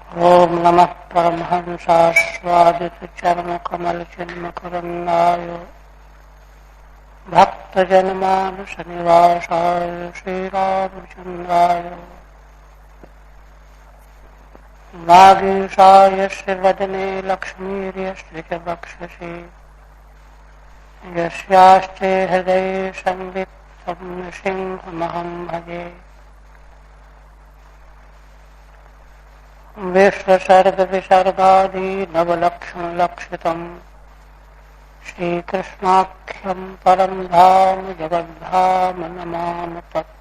ओम नमः परमहंसास्वादितचर्मकमलचिन्मकरन्दाय भक्तजनमानसनिवासाय श्रीरामचन्द्राय वागीशाय वदने लक्ष्मीर्यस्य च वक्षसि यस्यास्ते हृदये संवित् तं सिंहमहं भजे। विश्वसर्गविसर्गादि नवलक्षणलक्षितम् श्रीकृष्णाख्यं परं धाम जगद्धाम नमामि तत्।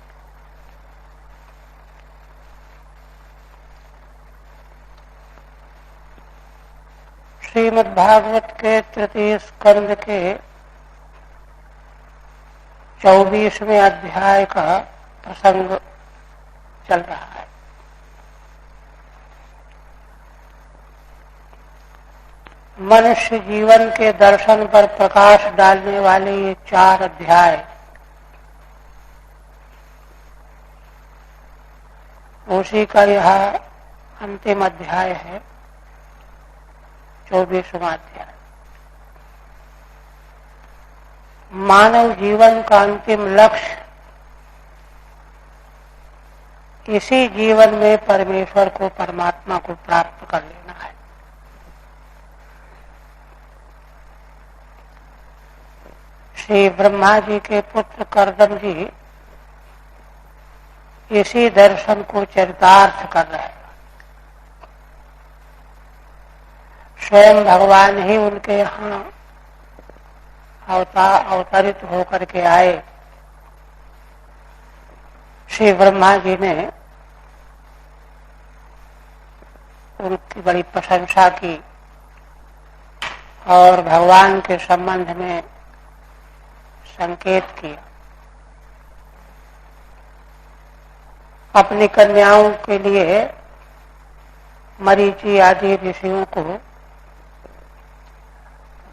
श्रीमद्भागवत के तृतीय स्कंद के 24वें अध्याय का प्रसंग चल रहा है। मनुष्य जीवन के दर्शन पर प्रकाश डालने वाले ये 4 अध्याय उसी का यह अंतिम अध्याय है, 24वां अध्याय। मानव जीवन का अंतिम लक्ष्य इसी जीवन में परमेश्वर को, परमात्मा को प्राप्त कर लेना है। श्री ब्रह्मा जी के पुत्र कर्दम जी इसी दर्शन को चरितार्थ कर रहे हैं। स्वयं भगवान ही उनके यहाँ अवतरित होकर के आए। श्री ब्रह्मा जी ने उनकी बड़ी प्रशंसा की और भगवान के संबंध में संकेत किया। अपनी कन्याओं के लिए मरीचि आदि ऋषियों को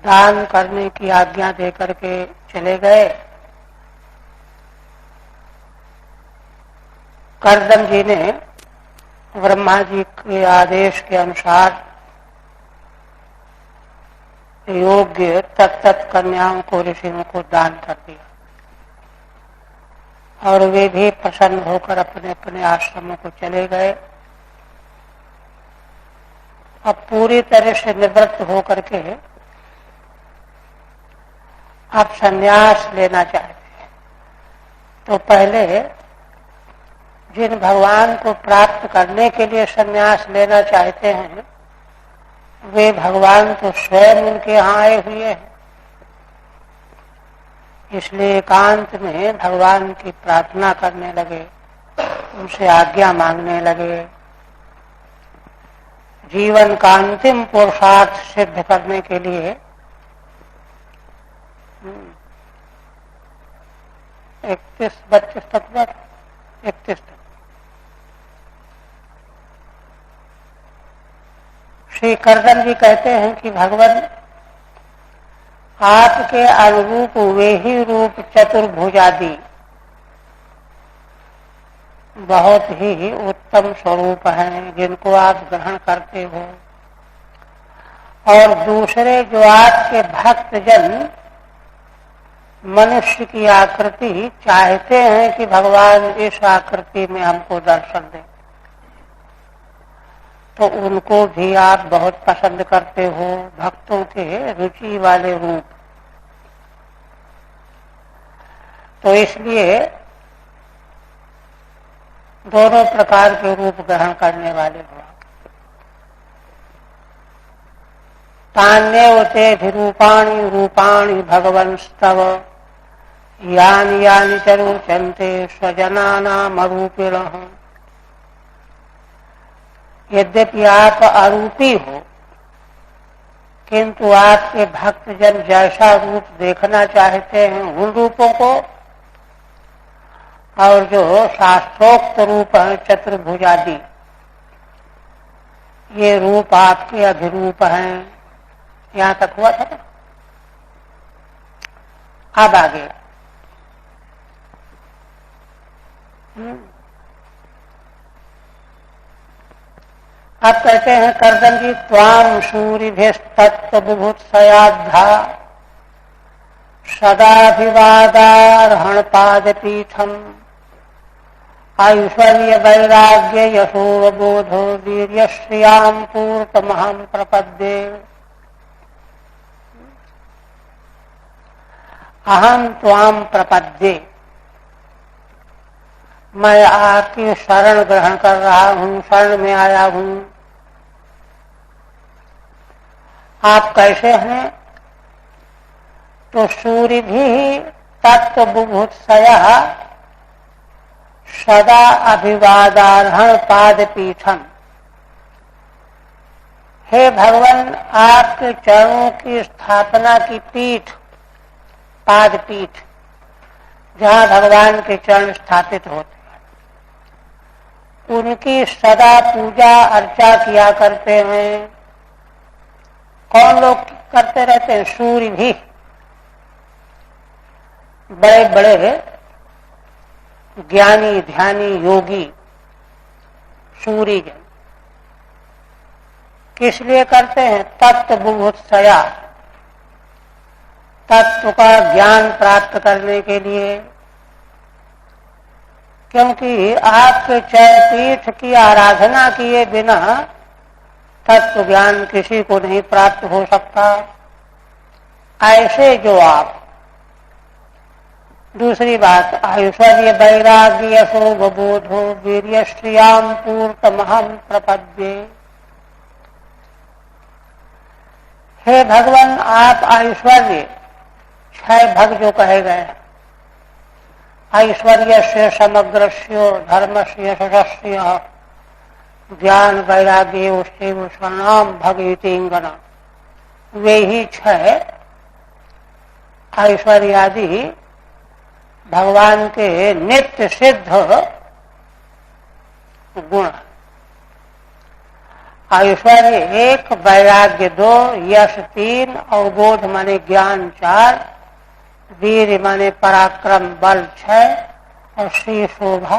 दान करने की आज्ञा देकर के चले गए। कर्दम जी ने ब्रह्मा जी के आदेश के अनुसार योग्य तत्त कन्याओं को, ऋषियों को दान कर दिया और वे भी प्रसन्न होकर अपने अपने आश्रमों को चले गए। अब पूरी तरह से निवृत्त होकर के अब संन्यास लेना चाहते हैं। तो पहले जिन भगवान को प्राप्त करने के लिए संन्यास लेना चाहते हैं वे भगवान तो स्वयं उनके यहाँ आए हुए हैं, इसलिए एकांत में भगवान की प्रार्थना करने लगे, उनसे आज्ञा मांगने लगे। जीवन का अंतिम पुरुषार्थ सिद्ध करने के लिए 31-32 तक 31 तक श्री कर्दम जी कहते हैं कि भगवान आपके अनुरूप वे ही रूप चतुर्भुजादि बहुत ही उत्तम स्वरूप हैं जिनको आप ग्रहण करते हो, और दूसरे जो आपके भक्तजन मनुष्य की आकृति चाहते हैं कि भगवान इस आकृति में हमको दर्शन दें, तो उनको भी आप बहुत पसंद करते हो, भक्तों के रुचि वाले रूप। तो इसलिए दोनों प्रकार के रूप ग्रहण करने वाले हो। तान्येव तेऽधिरूपाणि रूपाणि भगवंस्तव यानि यानि च रोचन्ते स्वजनानामरूपिणः। यद्यपि आप अरूपी हो किंतु आपके भक्तजन जैसा रूप देखना चाहते हैं उन रूपों को, और जो शास्त्रोक्त रूप है चतुर्भुजादि, ये रूप आपके अभिरूप हैं। यहां तक हुआ था ना। अब आगे आप कहते हैं करदम जी, त्वाम सूरिभिस्तत्व बुभुत्सयाद्धा सदाभिवादार्हण पादपीठम ऐश्वर्य वैराग्य यशोवबोधो वीर्य श्रियाम पूर्तमहं प्रपद्ये। अहम त्वाम प्रपद्ये, मैं आपकी शरण ग्रहण कर रहा हूँ, शरण में आया हूँ। आप कैसे हैं? तो सूर्य भी तत्व बुभुत्सया सदा अभिवादार्हण पादपीठम। हे भगवान, आपके चरणों की स्थापना की पीठ, पादपीठ, जहाँ भगवान के चरण स्थापित होते हैं, उनकी सदा पूजा अर्चा किया करते हैं। कौन लोग करते रहते हैं? सूर्य भी, बड़े बड़े ज्ञानी ध्यानी योगी सूर्य जन। किस लिए करते हैं? तत्व बुभुत्सया, तत्व का ज्ञान प्राप्त करने के लिए। क्योंकि आपके चरणपीठ की आराधना किए बिना तत्व ज्ञान किसी को नहीं प्राप्त हो सकता। ऐसे जो आप। दूसरी बात, ऐश्वर्य वैराग्य यशोवबोधो वीर्य श्रियाम पूर्तमहं प्रपद्ये। हे भगवान, आप ऐश्वर्य, 6 भग जो कहे गए, ऐश्वर्य से समग्रस्य धर्मस्य यशस्य ज्ञान वैराग्य उससे नाम भगवतींगना, वे ही 6 ऐश्वर्यादि भगवान के नित्य सिद्ध गुण। ऐश्वर्य 1, वैराग्य 2, यश 3, अवबोध माने ज्ञान 4, वीर माने पराक्रम बल 6 और श्री शोभा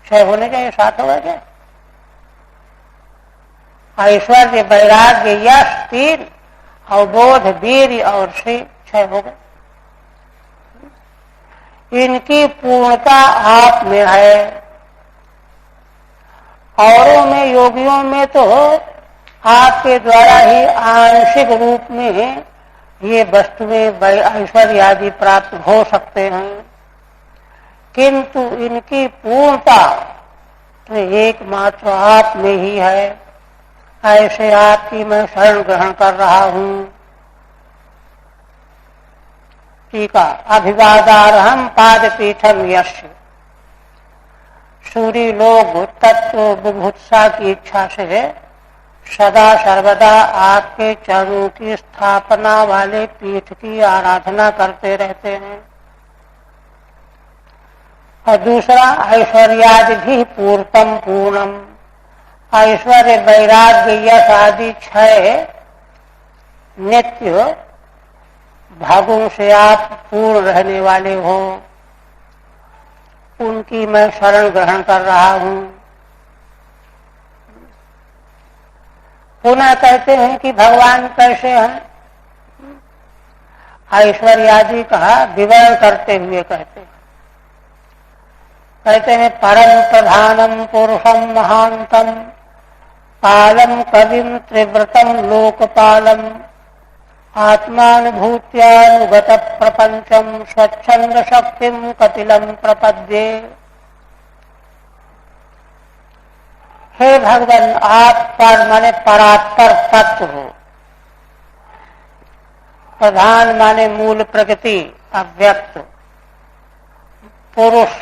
6 होने चाहिए, 7 हो गए। ऐश्वर्य वैराग्य यश 3, अवबोध वीर और श्री 6 हो गए। इनकी पूर्णता आप में है। औरों में, योगियों में तो आपके द्वारा ही आंशिक रूप में ये वस्तुएं ऐश्वर्य आदि प्राप्त हो सकते हैं, किंतु इनकी पूर्णता तो एकमात्र आप में ही है। ऐसे आपकी मैं शरण ग्रहण कर रहा हूँ। ठीक है। अभिवादार्हम पादपीठम यस्य। सूर्य लोग तत्व बुभुत्सा की इच्छा से सदा सर्वदा आपके चरणों की स्थापना वाले पीठ की आराधना करते रहते हैं। और दूसरा, ऐश्वर्यादि भी पूर्तम पूर्णम। ऐश्वर्य वैराग्य यश आदि 6 नित्य भागों से आप पूर्ण रहने वाले हो, उनकी मैं शरण ग्रहण कर रहा हूँ। पुनः कहते हैं कि भगवान कैसे हैं? ऐश्वर्यादि का विवरण करते हुए कहते हैं परम प्रधानम पुरुषम महांतम पालम कविम त्रिव्रतम लोकपालम आत्मानुभूत्यानुगत प्रपंचम स्वच्छंद शक्तिम कपिलम प्रपद्ये। हे भगवान, आप पर माने परात्पर तत्व हो। प्रधान माने मूल प्रकृति अव्यक्त, पुरुष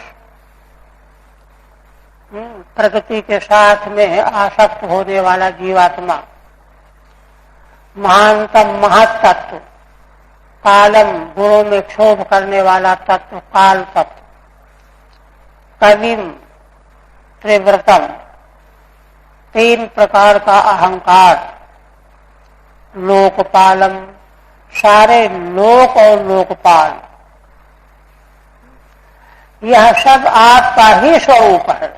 प्रकृति के साथ में आसक्त होने वाला जीवात्मा, महानतम महत तत्व, कालम गुणों में क्षोभ करने वाला तत्व काल तत्व, कविम त्रिव्रतम 3 प्रकार का अहंकार, लोकपालम सारे लोक और लोकपाल, यह सब आपका ही स्वरूप है।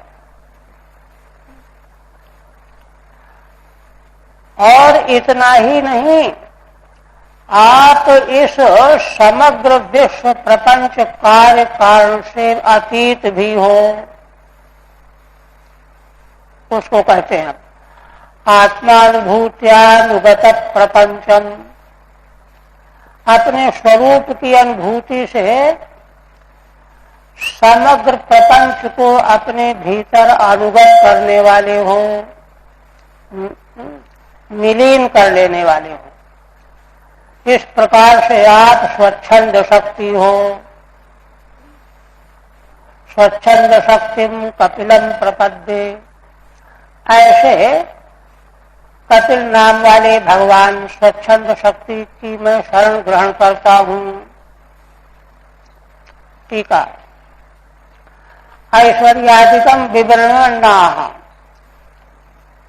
और इतना ही नहीं, आप इस समग्र विश्व प्रपंच कार्य कारण से अतीत भी हो, उसको कहते हैं आत्मानुभूत्यानुगत प्रपंचम। अपने स्वरूप की अनुभूति से समग्र प्रपंच को अपने भीतर अनुगत करने वाले हो, विलीन कर लेने वाले हो। इस प्रकार से आप स्वच्छंद शक्ति हो। स्वच्छंद शक्तिम कपिलम प्रपद्ये, ऐसे कपिल नाम वाले भगवान स्वच्छंद शक्ति की मैं शरण ग्रहण करता हूँ। टीका ऐश्वर्यादिकम विवरण नाह,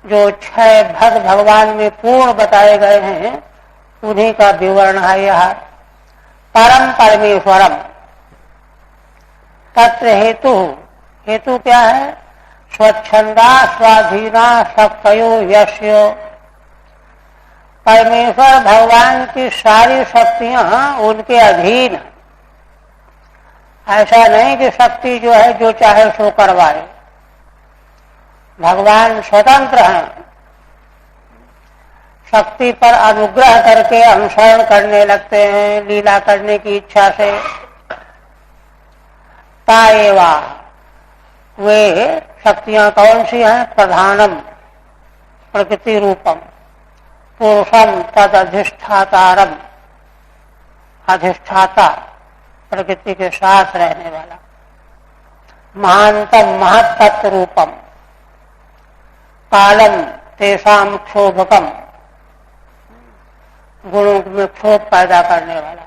जो 6 भग भगवान में पूर्ण बताए गए हैं उन्हीं का विवरण है यह। परम परमेश्वरम तत्र हेतु, हेतु क्या है? स्वच्छंदा स्वाधीना शक्तयो यस्य, परमेश्वर भगवान की सारी शक्तियां उनके अधीन। ऐसा नहीं कि शक्ति जो है जो चाहे सो करवाए, भगवान स्वतंत्र हैं। शक्ति पर अनुग्रह करके अनुसरण करने लगते हैं लीला करने की इच्छा से। ताएवा, वे शक्तियां कौन सी हैं? प्रधानम प्रकृति रूपम, पुरुषम तद अधिष्ठातारम, अधिष्ठाता प्रकृति के साथ रहने वाला। महानतम महत्तत्व रूपम, कालम तेषाम क्षोभकम, गुणों में क्षोभ पैदा करने वाला।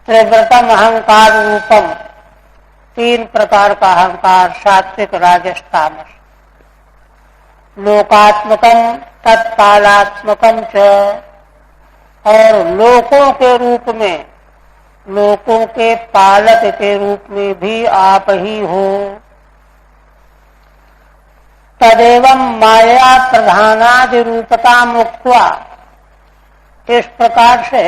त्रिव्रतम अहंकार रूपम, 3 प्रकार का अहंकार, सात्विक राजस तामस। लोकात्मकम तत्कालात्मकम च, और लोकों के रूप में, लोकों के पालक के रूप में भी आप ही हो। तदेवं माया प्रधानादि रूपता मुक्त्वा, इस प्रकार से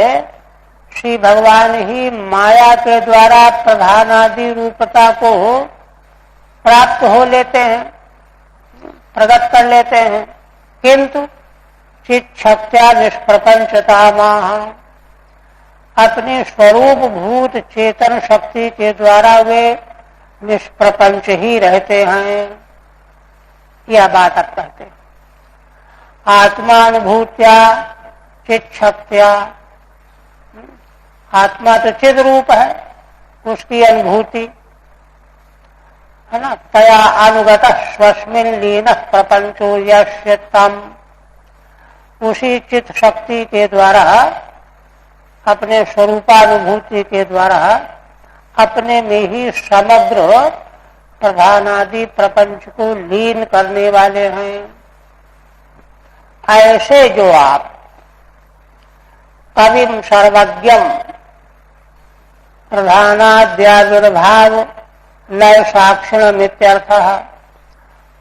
श्री भगवान ही माया के द्वारा प्रधानादि रूपता को प्राप्त हो लेते हैं, प्रकट कर लेते हैं। किंतु चित शक्त्या निष्प्रपंचता माह, अपने स्वरूप भूत चेतन शक्ति के द्वारा वे निष्प्रपंच ही रहते हैं। यह बात आप कहते हैं। आत्मानुभूत्या चित शक्त्या, आत्मा तो चिद रूप है, उसकी अनुभूति है ना। तया अनुगत स्वस्मिन लीन प्रपंचो यस्य तम, उसी चित शक्ति के द्वारा, अपने स्वरूपानुभूति के द्वारा अपने में ही समग्र प्रधानादि प्रपंच को लीन करने वाले हैं। ऐसे जो आप कविम सर्वज्ञम प्रधानाद्याविर्भाव लय साक्षिणम इत्यर्थः,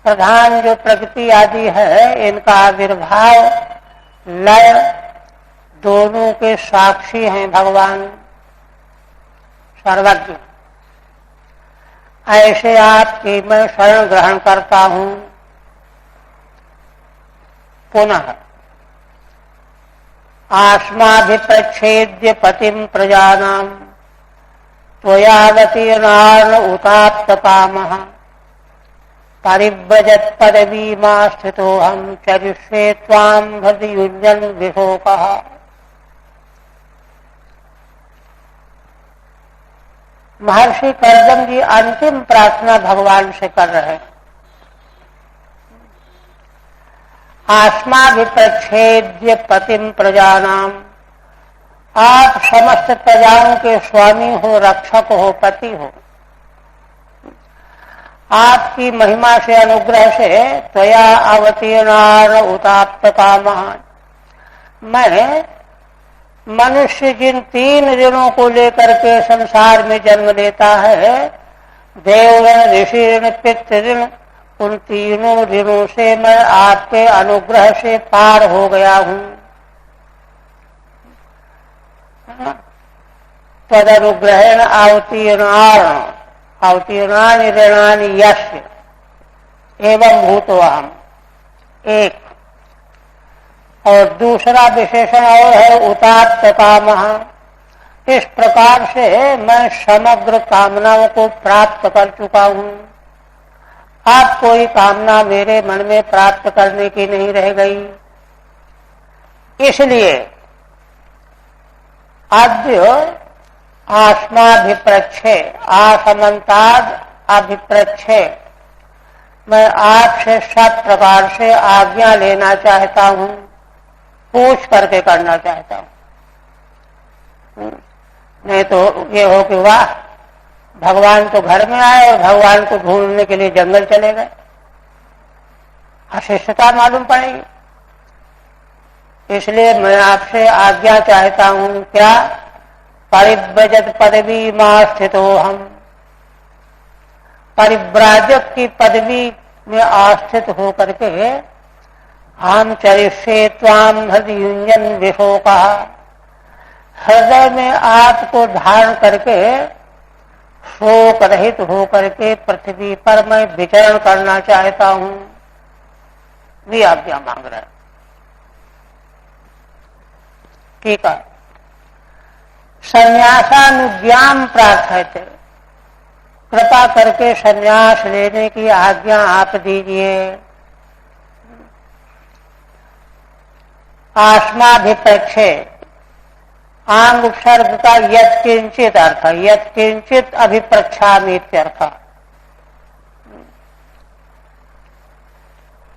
प्रधान जो प्रकृति आदि है इनका आविर्भाव लय दोनों के साक्षी हैं भगवान सर्वज्ञ। ऐसे आपकी मैं शरण ग्रहण करता हूं। पुनः आस्माभिप्रच्छेद्य पतिम प्रजानाम त्वयावतीर्णार्न उताप्तकामः परिव्रजत् पदवीमा स्थितोऽहं चरिष्ये त्वां हृदयुञ्जन् विशोकः। महर्षि कर्दम जी अंतिम प्रार्थना भगवान से कर रहे हैं। आस्माभिप्रच्छेद्य पतिम प्रजानाम, आप समस्त प्रजाओं के स्वामी हो, रक्षक हो, पति हो। आपकी महिमा से अनुग्रह से त्वया अवतीर्णार्न उताप्त कामः, मैं मनुष्य जिन 3 ऋणों को लेकर के संसार में जन्म लेता है, देवऋण, ऋषि ऋण, पितृ ऋण उन तीनों ऋणों से मैं आपके अनुग्रह से पार हो गया हूं। तदनुग्रहेण अवतीर्णानि ऋणानि यस्य एवं भूतवाम। एक और दूसरा विशेषण और है उतात्त कामः। इस प्रकार से मैं समग्र कामनाओं को प्राप्त कर चुका हूं। अब कोई कामना मेरे मन में प्राप्त करने की नहीं रह गई। इसलिए अद्य आस्माभिप्रच्छे आसमन्ताद अभिप्रच्छे मैं आपसे सब प्रकार से आज्ञा लेना चाहता हूं, पूछ करके करना चाहता हूं। नहीं तो ये हो कि वाह, भगवान तो घर में आए और भगवान को ढूंढने के लिए जंगल चले गए, अशिष्टता मालूम पड़ेगी। इसलिए मैं आपसे आज्ञा चाहता हूं, क्या? परिव्रजत पदवी मां स्थितो हम। परिव्राजक की पदवी में आस्थित होकर के हम चरिष्ये त्वाम हृदय युंजन विशोका। हृदय में आपको धारण करके शोक रहित होकर के पृथ्वी पर मैं विचरण करना चाहता हूं। भी आज्ञा मांग रहा है। ठीक है। संन्यासानुज्ञाम प्रार्थयते, कृपा करके संन्यास लेने की आज्ञा आप दीजिए। आस्माभिप्रच्छे आंग उपसर्ग का यत्किंचित अर्थ, यत्किंचित अभिप्रच्छामि इत्यर्थ।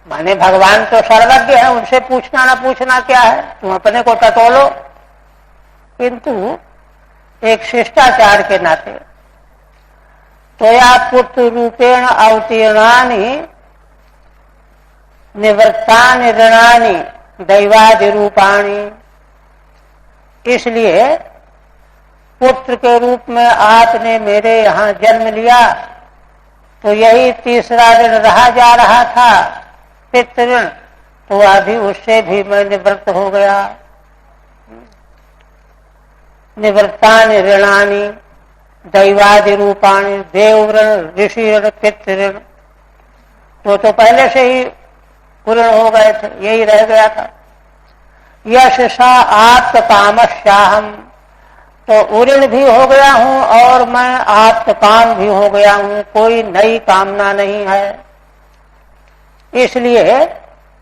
माने भगवान तो सर्वज्ञ है, उनसे पूछना ना पूछना क्या है, तुम अपने को टटोलो। किंतु एक शिष्टाचार के नाते त्वया पुत्र रूपेण अवतीर्णानि निवृत्तानि ऋणानि दैवादि रूपाणि। इसलिए पुत्र के रूप में आपने मेरे यहाँ जन्म लिया, तो यही तीसरा ऋण रहा जा रहा था, पितृ ऋण, तो अभी उससे भी मैं निवृत्त हो गया। निवृत्तानि ऋणानि दैवादि रूपाणि, देव ऋण, ऋषि ऋण, पितृ ऋण, तो पहले से ही पूर्ण हो गए थे, यही रह गया था। यश सा आप्त कामश्याहम, तो उऋण भी हो गया हूं और मैं आप्त काम भी हो गया हूं, कोई नई कामना नहीं है। इसलिए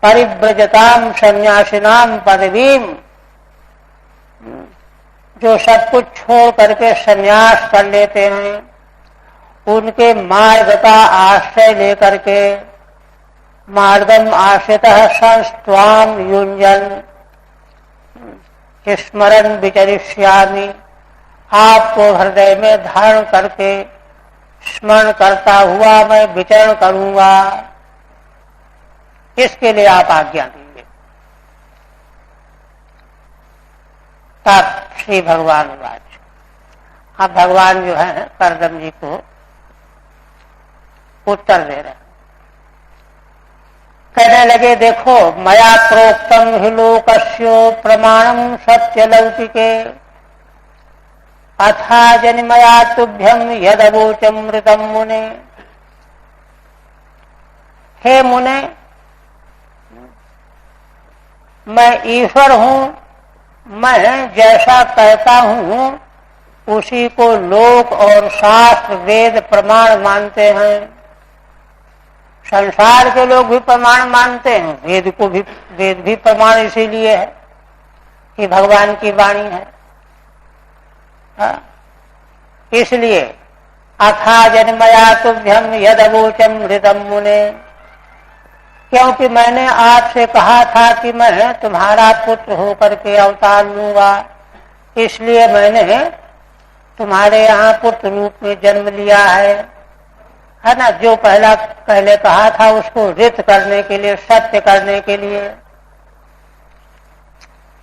परिव्रजताम संन्यासिनाम पदवीम, जो सब कुछ छोड़ करके संन्यास कर लेते हैं, उनके मार्ग का आश्रय लेकर के मार्गम आश्रितः संस्त्वाम युञ्जन स्मरण विचरिष्यामि, आपको हृदय में धारण करके स्मरण करता हुआ मैं विचरण करूंगा। इसके लिए आप आज्ञा दीजिए। तब श्री भगवान वाच, अब भगवान जो है करदम जी को उत्तर दे रहे, कहने लगे, देखो मया प्रोक्तम हि लोकस्यो प्रमाणम सत्य लौकिके, अथा जन्मया तुभ्यम यदवोचमृतम मुने। हे मुने, मैं ईश्वर हूं, मैं जैसा कहता हूं उसी को लोक और शास्त्र वेद प्रमाण मानते हैं। संसार के लोग भी प्रमाण मानते हैं, वेद भी प्रमाण इसीलिए है कि भगवान की वाणी है। इसलिए अथा जन्मया तुभ्यम यदवोचम हृदम मुने, क्योंकि मैंने आपसे कहा था कि मैं तुम्हारा पुत्र होकर के अवतार लूंगा, इसलिए मैंने तुम्हारे यहाँ पुत्र रूप में जन्म लिया है ना। जो पहले कहा था उसको रित करने के लिए, सत्य करने के लिए।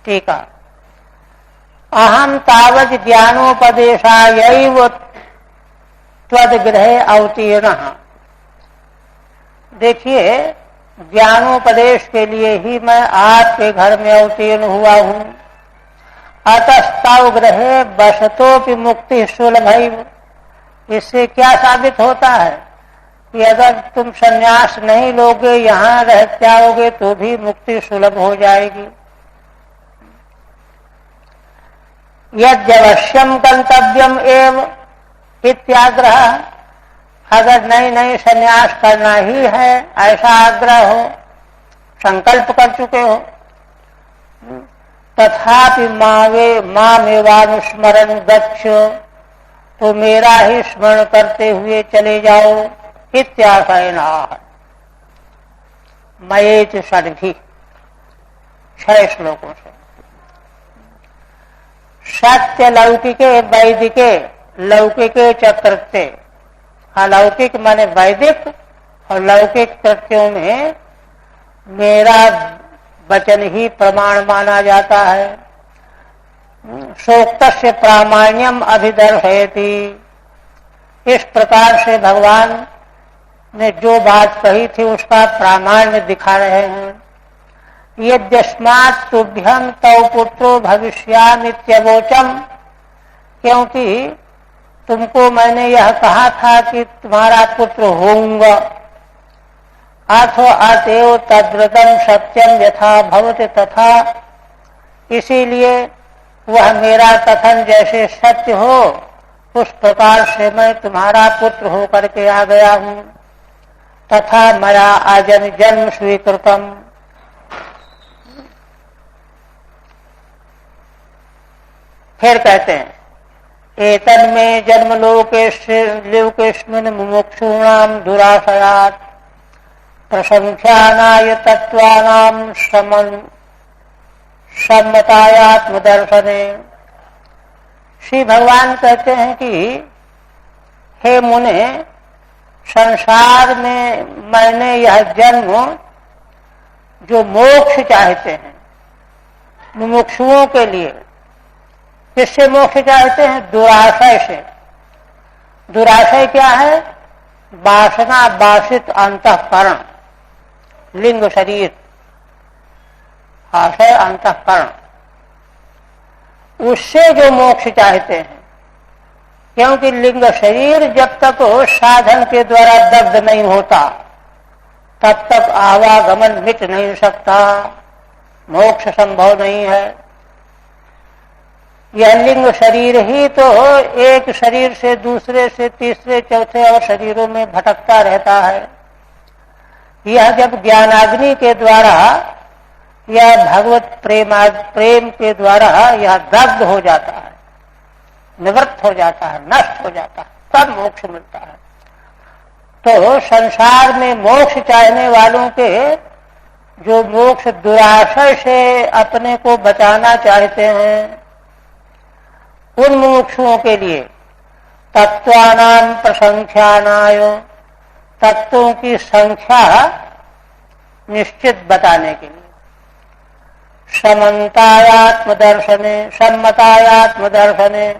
ठीक है। अहम तावत ज्ञानोपदेशायैव त्वद्गृहे अवतीर्णः, देखिए, ज्ञानोपदेश के लिए ही मैं आपके घर में अवतीर्ण हुआ हूं। अतस्ताव ग्रहे बसतोपि मुक्ति सुलभ। इससे क्या साबित होता है कि अगर तुम संन्यास नहीं लोगे, यहां रह जाओगे तो भी मुक्ति सुलभ हो जाएगी। यद्यवश्यम गंतव्यम एव इत्याग्रह, अगर नहीं संन्यास करना ही है ऐसा आग्रह हो, संकल्प कर चुके हो, तथापि मामेवानुस्मरण गच्छ, तो मेरा ही स्मरण करते हुए चले जाओ। इत्याशयना मयेच षड्भी, 6 श्लोकों से। सत्य लौकिके वैदिके लौकिके च कृत्ये, अलौकिक माने वैदिक और लौकिक कृत्यों में मेरा वचन ही प्रमाण माना जाता है। सोक्तस्य प्रामाण्यम अभिदर्शयति, इस प्रकार से भगवान ने जो बात कही थी उसका प्रामाण्य दिखा रहे हैं। यद्यस्मात् तुभ्यं तौ पुत्रो भविष्यामित्यवोचम, क्योंकि तुमको मैंने यह कहा था कि तुम्हारा पुत्र होऊंगा। अथो अतएव तद्व्रतम सत्यम यथा भवति तथा, इसीलिए वह मेरा कथन जैसे सत्य हो उस प्रकार से मैं तुम्हारा पुत्र होकर के आ गया हूं। तथा मया आजन जन्म स्वीकृतम, फिर कहते हैं एतन में जन्म लोकेस्मिन् मुमुक्षूणाम दुराशयात् प्रसंख्यानाय तत्वानाम सम्मतायात्मदर्शने। श्री भगवान कहते हैं कि हे मुने, संसार में मैंने यह जन्म जो मोक्ष चाहते हैं मुमुक्षुओं के लिए, किससे मोक्ष चाहते हैं? दुराशय से। दुराशय क्या है? वासना वासित अंतःकरण, लिंग शरीर, आशय अंतःकरण, उससे जो मोक्ष चाहते हैं। क्योंकि लिंग शरीर जब तक साधन के द्वारा दग्ध नहीं होता तब तक आवागमन मिट नहीं सकता, मोक्ष संभव नहीं है। यह लिंग शरीर ही तो एक शरीर से दूसरे से तीसरे चौथे और शरीरों में भटकता रहता है। यह जब ज्ञानाग्नि के द्वारा या भगवत प्रेम के द्वारा यह दग्ध हो जाता है, निवृत्त हो जाता है, नष्ट हो जाता है, तब मोक्ष मिलता है। तो संसार में मोक्ष चाहने वालों के जो मोक्ष दुराशय से अपने को बचाना चाहते हैं, उन मुमुक्षुओं के लिए तत्वानाम प्रसंख्यानाय, तत्वों की संख्या निश्चित बताने के लिए, सम्मतायात्मदर्शने,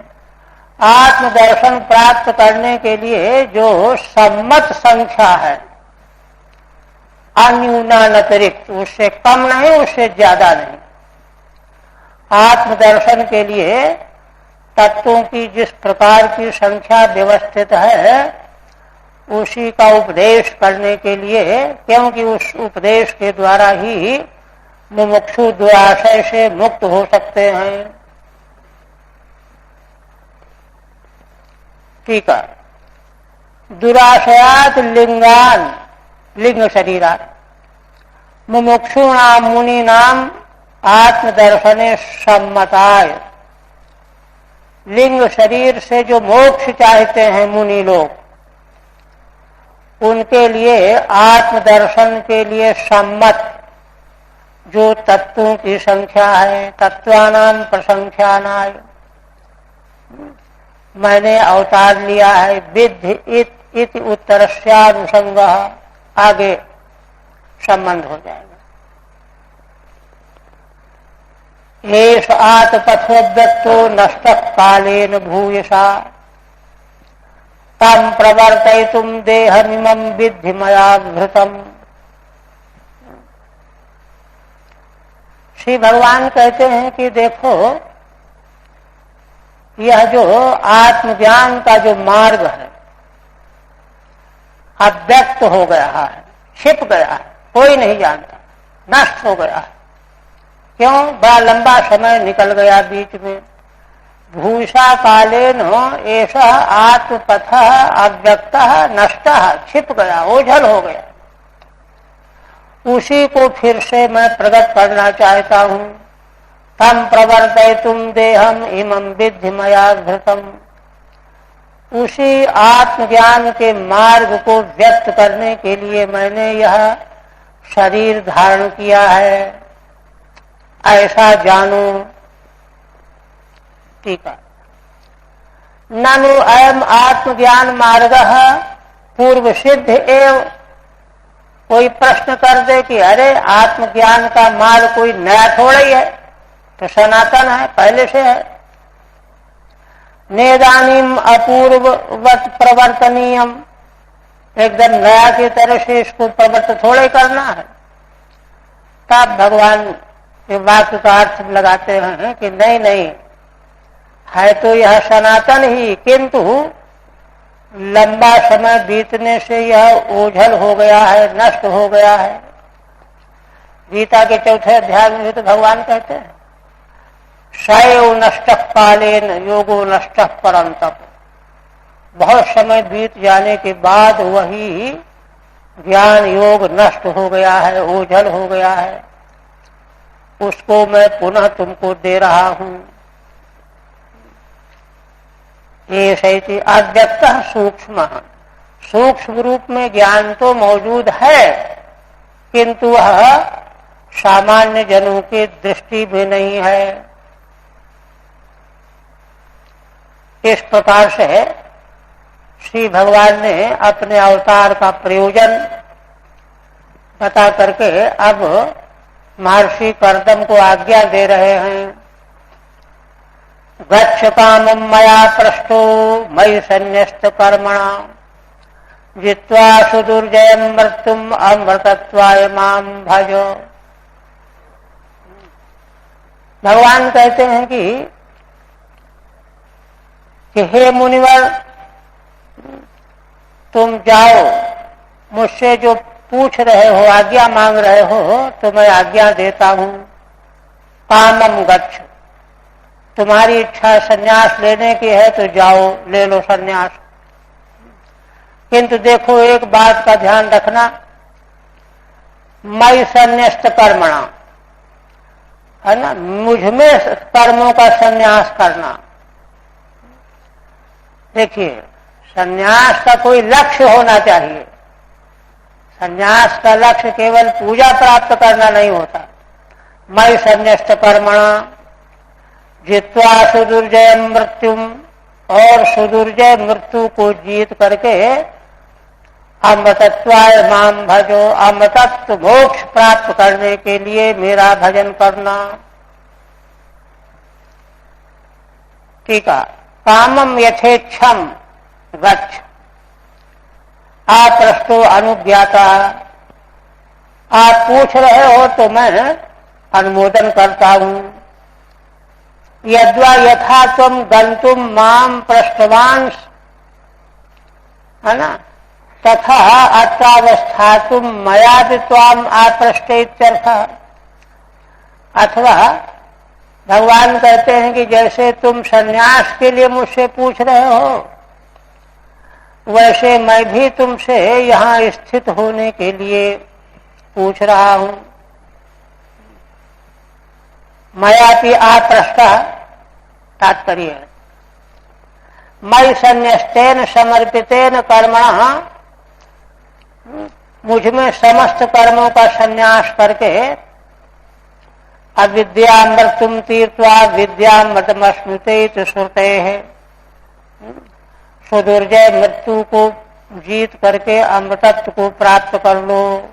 आत्मदर्शन प्राप्त करने के लिए जो सम्मत संख्या है, अन्यूनातिरिक्त, उससे कम नहीं उससे ज्यादा नहीं। आत्मदर्शन के लिए तत्वों की जिस प्रकार की संख्या व्यवस्थित है उसी का उपदेश करने के लिए, क्योंकि उस उपदेश के द्वारा ही मुमुक्षु दुराशय से मुक्त हो सकते हैं। ठीक है। दुराशयात लिंगान, लिंग शरीरात, मुमुक्षूणाम मुनीनाम आत्मदर्शने सम्मताय, लिंग शरीर से जो मोक्ष चाहते हैं मुनि लोग, उनके लिए आत्मदर्शन के लिए सम्मत जो तत्वों की संख्या है, तत्वानाम प्रसंख्यानाय, मैंने अवतार लिया है। विद्धि इति उत्तरस्यानुसंग, आगे संबंध हो जाएगा। एष आतपथोव्यक्तो नष्ट कालेन भूयसा, तम प्रवर्तयितुम देहमिमं विद्धि मया घृतम। श्री भगवान कहते हैं कि देखो, यह जो आत्मज्ञान का जो मार्ग है अव्यक्त हो गया है, छिप गया है, कोई नहीं जानता, नष्ट हो गया है। क्यों? बड़ा लंबा समय निकल गया बीच में। भूषा कालेन ऐसा आत्मपथ अव्यक्त नष्ट, छिप गया, ओझल हो गया। उसी को फिर से मैं प्रकट करना चाहता हूं। तम प्रवर्तयितुम देहम इमं विद्धि मया घृतम। उसी आत्मज्ञान के मार्ग को व्यक्त करने के लिए मैंने यह शरीर धारण किया है, ऐसा जानो। ठीक है। ननु अयम आत्मज्ञान मार्ग पूर्व सिद्ध एव। कोई प्रश्न कर दे कि अरे आत्मज्ञान का मार्ग कोई नया थोड़ा ही है, तो सनातन है, पहले से है। नेदानीम अपूर्ववत प्रवर्तनीयम। एकदम नया की तरह से इसको प्रवर्तित थोड़ा ही करना है। तब भगवान ये वाक्य का अर्थ लगाते हैं कि नहीं नहीं, है तो यह सनातन ही, किंतु लंबा समय बीतने से यह ओझल हो गया है, नष्ट हो गया है। गीता के चौथे अध्याय में तो भगवान कहते हैं शैव नष्ट कालेन योगो नष्ट परम तप। बहुत समय बीत जाने के बाद वही ज्ञान योग नष्ट हो गया है, ओझल हो गया है। उसको मैं पुनः तुमको दे रहा हूं। ये शैती अव्यक्त सूक्ष्म, सूक्ष्म रूप में ज्ञान तो मौजूद है, किंतु वह सामान्य जनों की दृष्टि में नहीं है। इस प्रकार से श्री भगवान ने अपने अवतार का प्रयोजन बता करके अब महर्षि कर्दम को आज्ञा दे रहे हैं। गच्छ कामं मया पृष्ठो मयि संन्यस्त कर्मणा जित्वा सुदुर्जयं मृत्युम अमृतत्वाय मां भज। भगवान कहते हैं कि हे मुनिवर, तुम जाओ, मुझसे जो पूछ रहे हो, आज्ञा मांग रहे हो, तो मैं आज्ञा देता हूं। कामम गच्छ, तुम्हारी इच्छा संन्यास लेने की है तो जाओ, ले लो संन्यास। किंतु देखो, एक बात का ध्यान रखना, मयि संन्यस्त कर्मणा, है ना, मुझमें कर्मों का संन्यास करना। देखिए, संन्यास का कोई लक्ष्य होना चाहिए। संन्यास का लक्ष्य केवल पूजा प्राप्त करना नहीं होता। मयि संन्यस्त कर्मणा जित्वा सुदुर्जय मृत्युम, और सुदुर्जय मृत्यु को जीत करके अमृतत्वाय माम भजो, अमृतत्व मोक्ष प्राप्त करने के लिए मेरा भजन करना। ठीक है। कामम यथेच्छम गच्छ, आपृष्टो अनुज्ञाता। आप पूछ रहे हो तो मैं अनुमोदन करता हूं। यद्वा यथा तुम गंतुम माम पृष्ठवान, है ना, तथा अत्रावस्थातुम मया त्वाम आपृष्टे इत्यर्थ। अथवा भगवान कहते हैं कि जैसे तुम संन्यास के लिए मुझसे पूछ रहे हो, वैसे मैं भी तुमसे यहाँ स्थित होने के लिए पूछ रहा हूं। मयापि आपृष्टा, तात्पर्य है मयि संन्यस्तेन समर्पितेन कर्मणा, मुझमें समस्त कर्मों का संन्यास करके अविद्या मृत्युम तीर्थवा विद्यामृतमश्नुते श्रुते है, सुदुर्जय मृत्यु को जीत करके अमृतत्व को प्राप्त कर लो।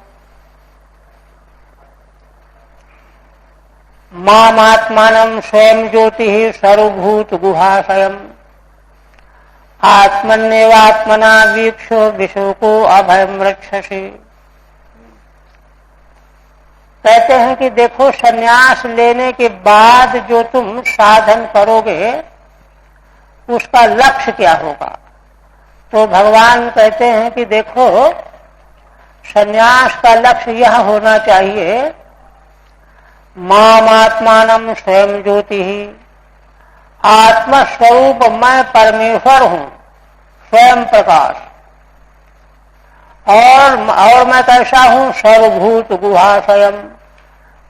मामात्मानं स्वयं ज्योति सर्वभूत गुहाशयम् आत्मन्येवात्मना वीक्षो विशोको अभयम रक्षसि। कहते हैं कि देखो संन्यास लेने के बाद जो तुम साधन करोगे उसका लक्ष्य क्या होगा। तो भगवान कहते हैं कि देखो संन्यास का लक्ष्य यह होना चाहिए, माम आत्मानम स्वयं ज्योति ही, आत्मस्वरूप मैं परमेश्वर हूं, स्वयं प्रकाश, और मैं कैसा हूं, सर्वभूत गुहाशयम,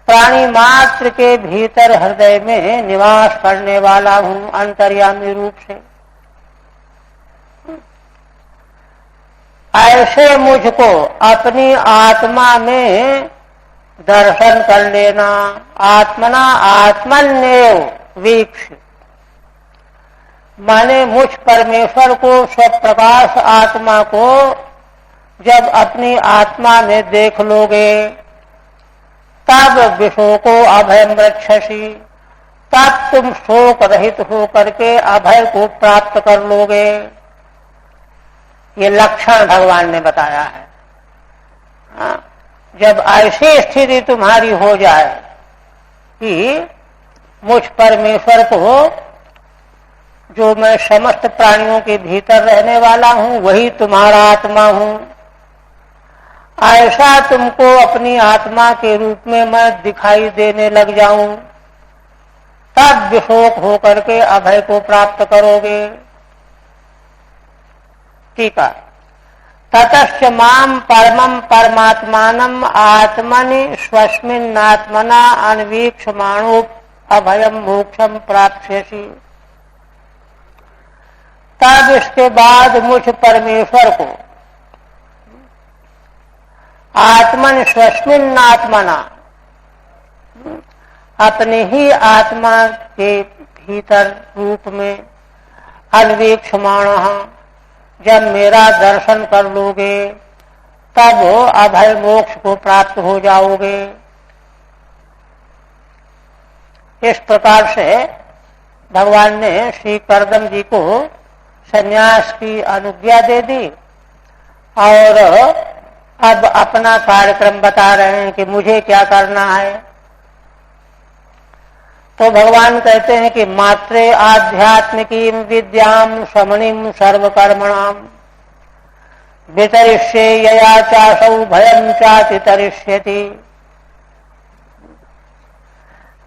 प्राणी मात्र के भीतर हृदय में निवास करने वाला हूं अंतर्यामी रूप से। ऐसे मुझको अपनी आत्मा में दर्शन कर लेना। आत्मना आत्मन्येव वीक्ष, माने मुझ परमेश्वर को, स्वप्रकाश आत्मा को जब अपनी आत्मा में देख लोगे तब विशोको अभयम रक्षसि, तब तुम शोक रहित होकर के अभय को प्राप्त कर लोगे। ये लक्षण भगवान ने बताया है। जब ऐसी स्थिति तुम्हारी हो जाए कि मुझ परमेश्वर को, जो मैं समस्त प्राणियों के भीतर रहने वाला हूं, वही तुम्हारा आत्मा हूं, ऐसा तुमको अपनी आत्मा के रूप में मैं दिखाई देने लग जाऊं, तब विशोक होकर के अभय को प्राप्त करोगे। ठीक है। ततश्च माम परमं परमात्मानम आत्मनि स्वस्मिन्नात्मना अन्वीक्षमाणो अभयम मोक्षम प्राप्स्यसि। तब इसके बाद मुझ परमेश्वर को आत्मन स्वस्मिन्नात्मना, अपने ही आत्मा के भीतर रूप में, अन्वीक्षमाणः, जब मेरा दर्शन कर लोगे तब अभय मोक्ष को प्राप्त हो जाओगे। इस प्रकार से भगवान ने श्री करदम जी को संन्यास की अनुज्ञा दे दी और अब अपना कार्यक्रम बता रहे हैं कि मुझे क्या करना है। तो भगवान कहते हैं कि मात्रे आध्यात्मिकीं विद्यां शमणीं सर्वकर्मणां वितरिष्ये यया चासौ भयं चातितरिष्यति।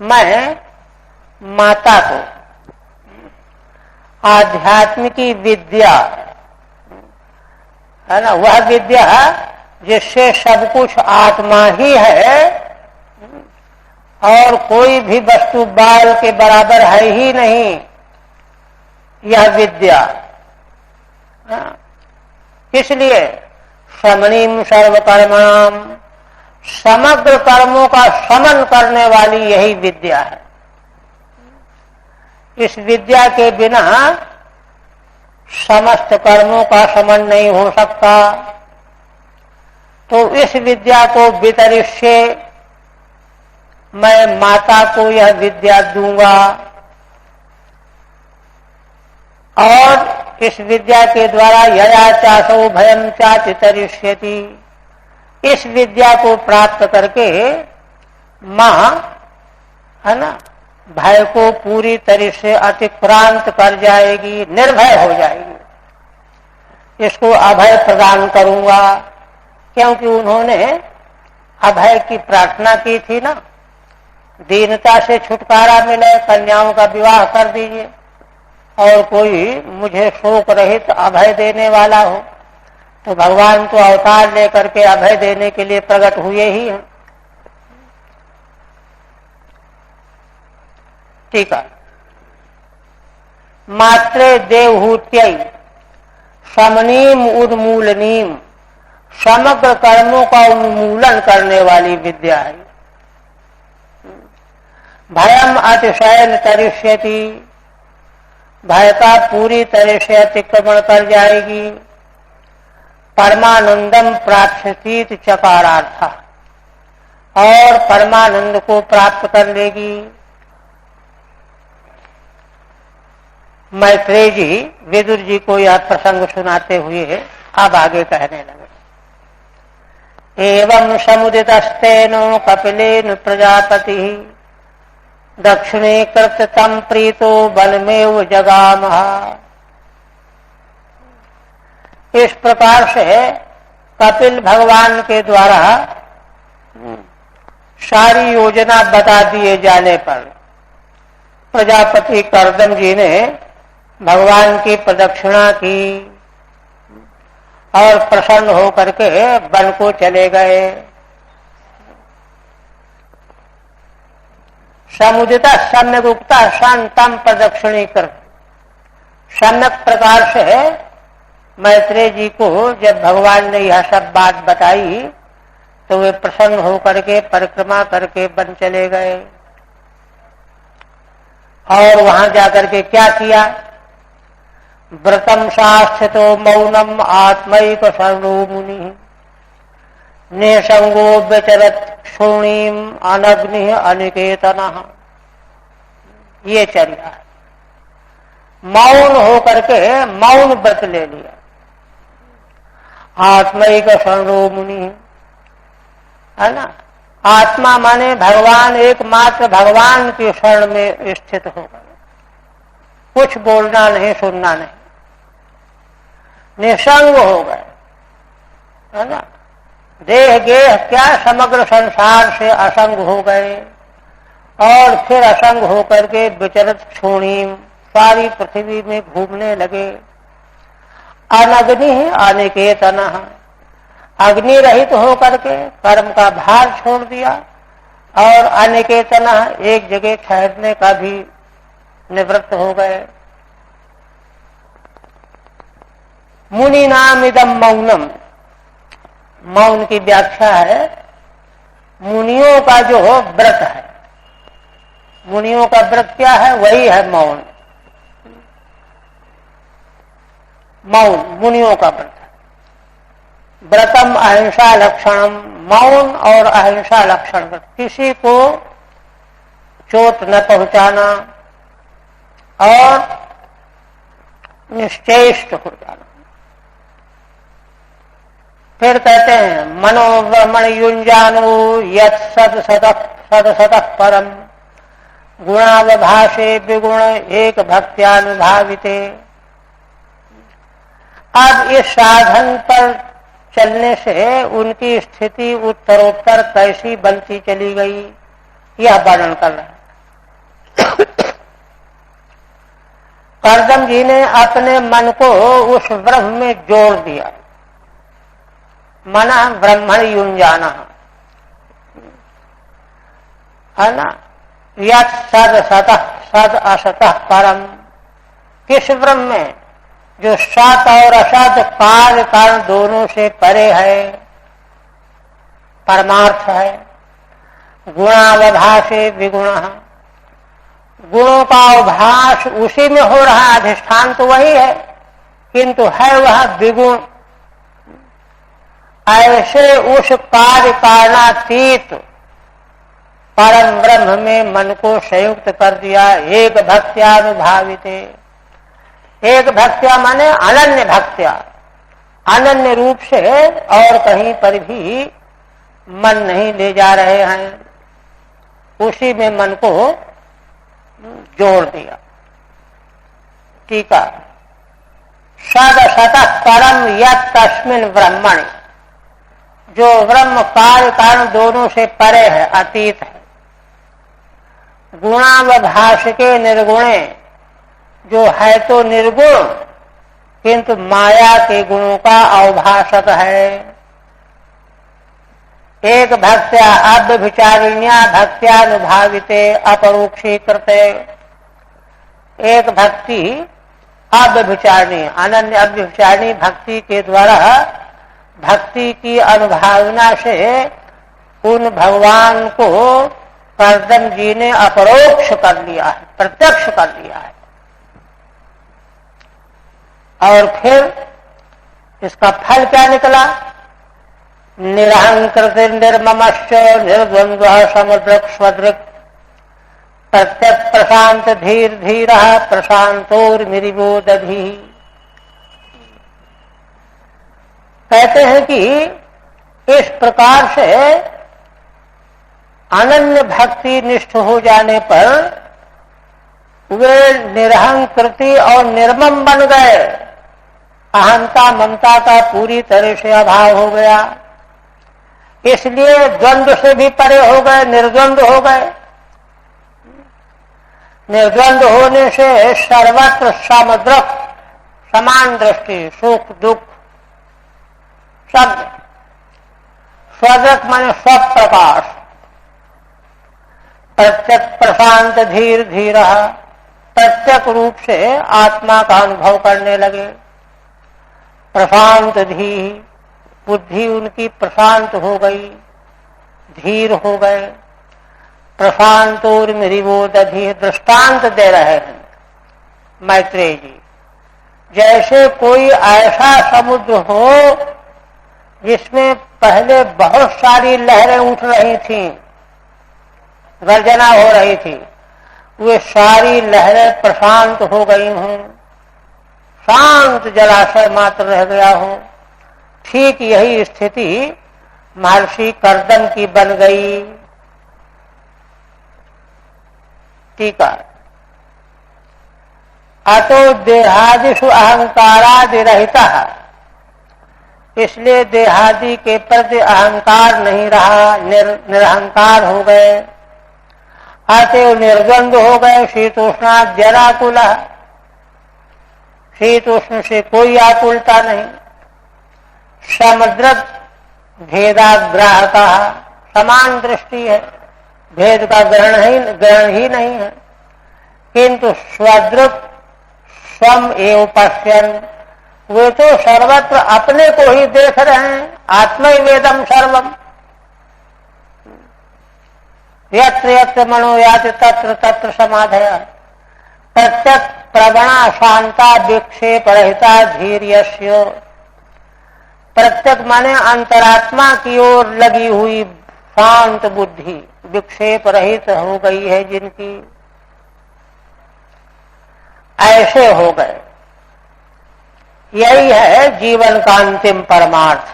मैं माता को आध्यात्मिकी विद्या है ना, वह विद्या जिससे सब कुछ आत्मा ही है और कोई भी वस्तु बाल के बराबर है ही नहीं, यह विद्या। इसलिए शमनीम सर्वकर्मणाम, समग्र कर्मों का शमन करने वाली यही विद्या है। इस विद्या के बिना समस्त कर्मों का शमन नहीं हो सकता। तो इस विद्या को वितरिष्ये, मैं माता को यह विद्या दूंगा और इस विद्या के द्वारा यया चासौ भयं चातितरिष्यति, इस विद्या को प्राप्त करके मां है ना भय को पूरी तरह से अतिक्रांत कर जाएगी, निर्भय हो जाएगी। इसको अभय प्रदान करूंगा, क्योंकि उन्होंने अभय की प्रार्थना की थी ना, दीनता से छुटकारा मिले, कन्याओं का विवाह कर दीजिए और कोई मुझे शोक रहित अभय देने वाला हो। तो भगवान तो अवतार लेकर के अभय देने के लिए प्रकट हुए ही हैं। ठीक है। मात्रे देवहूत्यै शमनीम उन्मूलनीम, समग्र कर्मों का उन्मूलन करने वाली विद्या है। भयम अतिशयन तरिष्यति, भय का पूरी तरह से अतिक्रमण कर जाएगी। परमानंदम प्राप्स्यतीत चकारार्थ, और परमानंद को प्राप्त कर लेगी। मैत्रेय जी विदुर जी को यह प्रसंग सुनाते हुए अब आगे कहने लगे। एवं समुदितस्तेनो कपिलेन प्रजापति दक्षिणीकृत तम प्रीतो बलमेव जगामः। इस प्रकार से कपिल भगवान के द्वारा सारी योजना बता दिए जाने पर प्रजापति कर्दम जी ने भगवान की प्रदक्षिणा की और प्रसन्न होकर के वन को चले गए। समुदिता सम्यक उक्ता शांतम प्रदक्षिणीकृत। सम्यक प्रकार से मैत्रेय जी को जब भगवान ने यह सब बात बताई तो वे प्रसन्न होकर के परिक्रमा करके वन चले गए। और वहां जाकर के क्या किया? व्रतम सास्थितो मौनम आत्मैक शरणो मुनि निसंगो व्यचरत क्षोणीम अनग्नि अनिकेतनः। ये चल रहा है। मौन होकर के मौन व्रत ले लिया। आत्मैक शरणो मुनि है ना। आत्मा माने भगवान, एकमात्र भगवान की शरण में स्थित हो गए। कुछ बोलना नहीं, सुनना नहीं, निसंग हो गए है ना। देह गेह क्या समग्र संसार से असंग हो गए और फिर असंग होकर के विचरत क्षोणीम सारी पृथ्वी में घूमने लगे। अनग्नि अनिकेतनः। अग्नि रहित होकर के कर्म का भार छोड़ दिया और अनिकेतनः एक जगह ठहरने का भी निवृत्त हो गए। मुनि नाम इदम मौनम। मौन की व्याख्या है मुनियों का जो व्रत है। मुनियों का व्रत क्या है? वही है मौन। मौन मुनियों का व्रत है। व्रतम अहिंसा लक्षणम। मौन और अहिंसा लक्षण। किसी को चोट न पहुंचाना और निश्चेष्ट हो जाना। फिर कहते हैं मनोब्रह्मण युंजानो यत् सद सतः परम गुणावभाषे विगुण एक भक्त्यानुभाविते। अब इस साधन पर चलने से उनकी स्थिति उत्तरोत्तर कैसी बनती चली गई, यह वर्णन कर रहे हैं। कर्दम जी ने अपने मन को उस ब्रह्म में जोड़ दिया। मना ब्रह्मण युंजाना है ना। यत् सद सतः सद असतः परम। किस ब्रह्म में? जो सत और असत काल कारण दोनों से परे है, परमार्थ है। गुणावभाषे विगुण। गुणों का अवभाष उसी में हो रहा है, अधिष्ठान तो वही है किंतु है वह विगुण। ऐसे उस कार्य कारणातीत परम ब्रह्म में मन को संयुक्त कर दिया। एक भक्त्यानुभावित। एक भक्त्या माने अनन्य भक्त्या। अनन्य रूप से और कहीं पर भी मन नहीं ले जा रहे हैं, उसी में मन को जोड़ दिया। टीका सद सतः परम यत् तस्मिन् ब्रह्मणि। जो ब्रह्म कार्य कारण दोनों से परे है, अतीत है। गुणावभाष के निर्गुणे। जो है तो निर्गुण किंतु माया के गुणों का अवभाषक है। एक भक्त्या अव्यभिचारिण्या भक्त्यानुभाविते अपरोक्षीकृते। एक भक्ति अव्यभिचारिणी अनन्य अव्यभिचारिणी भक्ति के द्वारा भक्ति की अनुभावना से उन भगवान को कर्दम जी ने अपरोक्ष कर लिया है, प्रत्यक्ष कर लिया है। और फिर इसका फल क्या निकला? निरहंकृत निर्ममश्च निर्द्वंद्व समुद्रक स्वदृक् प्रत्यक प्रशांत धीर धीर प्रशांतोर्मिरिवो दधी। कहते हैं कि इस प्रकार से अनन्य भक्ति निष्ठ हो जाने पर वे निरहंकृति और निर्मम बन गए। अहंता ममता का पूरी तरह से अभाव हो गया, इसलिए द्वंद्व से भी परे हो गए, निर्द्वंद्व हो गए। निर्द्वंद्व होने से सर्वत्र समदृक समान दृष्टि, सुख दुख सब स्वदृक माने सब प्रकाश। प्रत्यक प्रशांत धीर धीर प्रत्यक रूप से आत्मा का अनुभव करने लगे। प्रशांत धी बुद्धि उनकी प्रशांत हो गई, धीर हो गए। प्रशांतोर्मिरिवो दधी दृष्टांत दे रहे हैं मैत्रेय जी। जैसे कोई ऐसा समुद्र हो जिसमें पहले बहुत सारी लहरें उठ रही थीं, गर्जना हो रही थी, वे सारी लहरें प्रशांत हो गई हों, शांत जलाशय मात्र रह गया हो। ठीक यही स्थिति महर्षि कर्दम की बन गई। टीका अतो देहादिषु अहंकारादि रहिता, इसलिए देहादि के प्रति अहंकार नहीं रहा, निरहंकार हो गए। अतएव निर्द्वंद हो गए। शीतोष्णा जराकुल, शीतोष्ण से कोई आकुलता नहीं। समद्रक भेदाग्राहका, समान दृष्टि है, भेद का ग्रहण ही नहीं है। किंतु स्वदृक स्वम एव पश्यन्, वे तो सर्वत्र अपने को ही देख रहे हैं। आत्मैवेदम सर्वम, यत्र यत्र मनो याति तत्र तत्र समाधय। प्रत्यक प्रवणा शांता विक्षेप रहिता धीर्यस्य, प्रत्यक माने अंतरात्मा की ओर लगी हुई शांत बुद्धि विक्षेप रहित हो गई है जिनकी, ऐसे हो गए। यही है जीवन का अंतिम परमार्थ।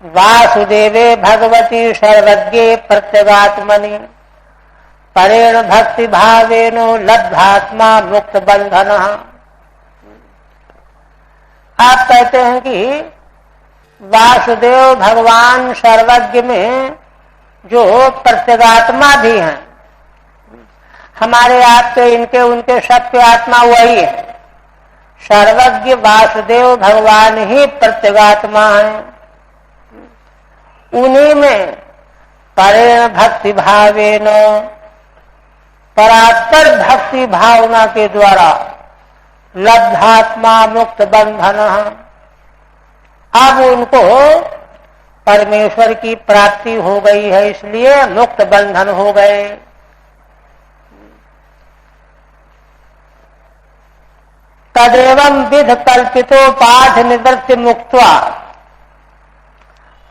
वासुदेवे भगवती सर्वज्ञे प्रत्यगात्मनि परेण भक्ति भावेनो लब्धात्मा मुक्त बंधन। आप कहते हैं कि वासुदेव भगवान सर्वज्ञ में जो प्रत्यगात्मा भी हैं, हमारे आपके इनके उनके सबके आत्मा वही है। सर्वज्ञ वासुदेव भगवान ही प्रत्यगात्मा है। उन्हीं में परेण भक्ति भावेन, परात्पर भक्ति भावना के द्वारा लब्धात्मा मुक्त बंधन, अब उनको परमेश्वर की प्राप्ति हो गई है, इसलिए मुक्त बंधन हो गए। तदेवं विध कल्पितोपाध निवृत्ति मुक्त्वा,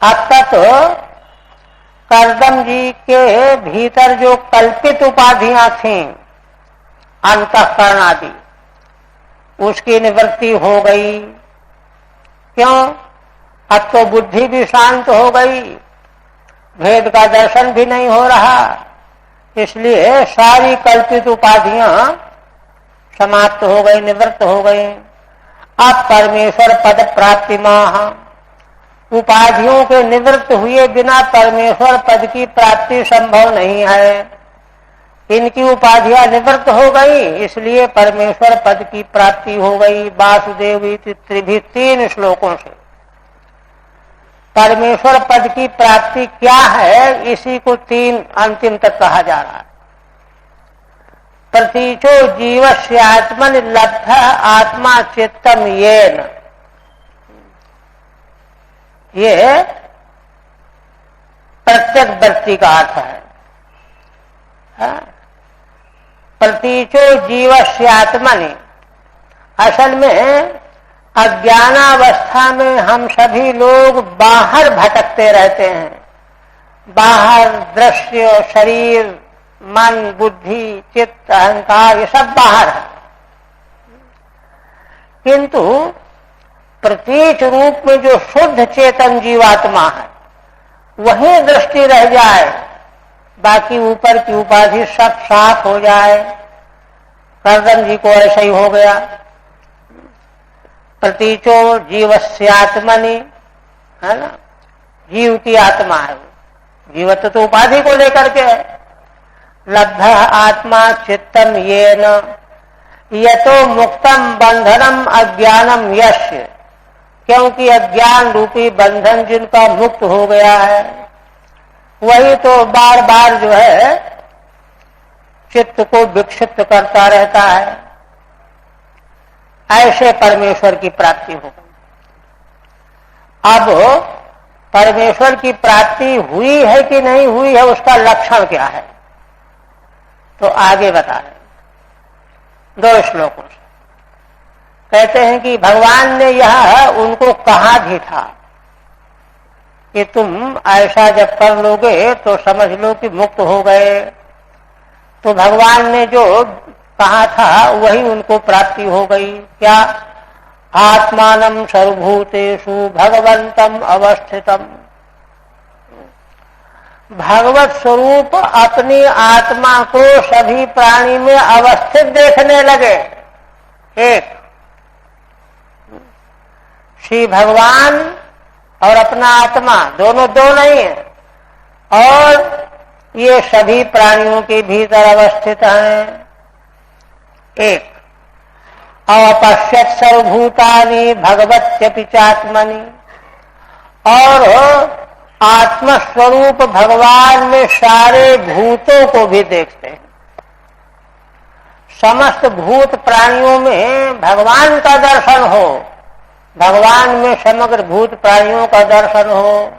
अब तक कर्दम जी के भीतर जो कल्पित उपाधियां थीं अंतःकरण आदि, उसकी निवृत्ति हो गई। क्यों? अब तो बुद्धि भी शांत हो गई, भेद का दर्शन भी नहीं हो रहा, इसलिए सारी कल्पित उपाधियां समाप्त हो गई, निवृत्त हो गई। अब परमेश्वर पद प्राप्ति माह, उपाधियों के निवृत्त हुए बिना परमेश्वर पद की प्राप्ति संभव नहीं है। इनकी उपाधियां निवृत्त हो गई, इसलिए परमेश्वर पद की प्राप्ति हो गई। वासुदेव त्रिभी 3 श्लोकों से परमेश्वर पद की प्राप्ति क्या है, इसी को 3 अंतिम तक कहा जा रहा है। प्रतीचो जीवस्य आत्मन लब्ध आत्मा चित्तम येन, ये प्रत्यक वृत्ति का अर्थ है। प्रतीचो जीवस्य आत्मनि, असल में अज्ञानावस्था में हम सभी लोग बाहर भटकते रहते हैं। बाहर दृश्य, शरीर, मन, बुद्धि, चित्त, अहंकार ये सब बाहर है, किंतु प्रतीच रूप में जो शुद्ध चेतन जीवात्मा है वही दृष्टि रह जाए, बाकी ऊपर की उपाधि सब साफ हो जाए। करदम जी को ऐसा ही हो गया। प्रतीचो जीवस्यात्मनि, है ना, जीव की आत्मा है, जीवत्व तो उपाधि को लेकर के है। लब्ध आत्मा चित्तम येन यतो मुक्तम बंधनम अज्ञानम यस्य, क्योंकि अज्ञान रूपी बंधन जिनका मुक्त हो गया है वही तो बार बार जो है चित्त को विक्षिप्त करता रहता है। ऐसे परमेश्वर की प्राप्ति हो गई। अब परमेश्वर की प्राप्ति हुई है कि नहीं हुई है, उसका लक्षण क्या है, तो आगे बता रहे 2 श्लोकों से। कहते हैं कि भगवान ने यह उनको कहा भी था कि तुम ऐसा जब कर लोगे तो समझ लो कि मुक्त हो गए। तो भगवान ने जो कहा था वही उनको प्राप्ति हो गई। क्या? आत्मानं सर्वभूतेषु भगवंतम अवस्थितम। भगवत स्वरूप अपनी आत्मा को सभी प्राणी में अवस्थित देखने लगे। एक श्री भगवान और अपना आत्मा दोनों दो नहीं है, और ये सभी प्राणियों के भीतर अवस्थित हैं। एक अपश्यत सर्वभूतानि भगवत्यपि चात्मनि, और आत्मस्वरूप भगवान में सारे भूतों को भी देखते हैं। समस्त भूत प्राणियों में भगवान का दर्शन हो, भगवान में समग्र भूत प्राणियों का दर्शन हो,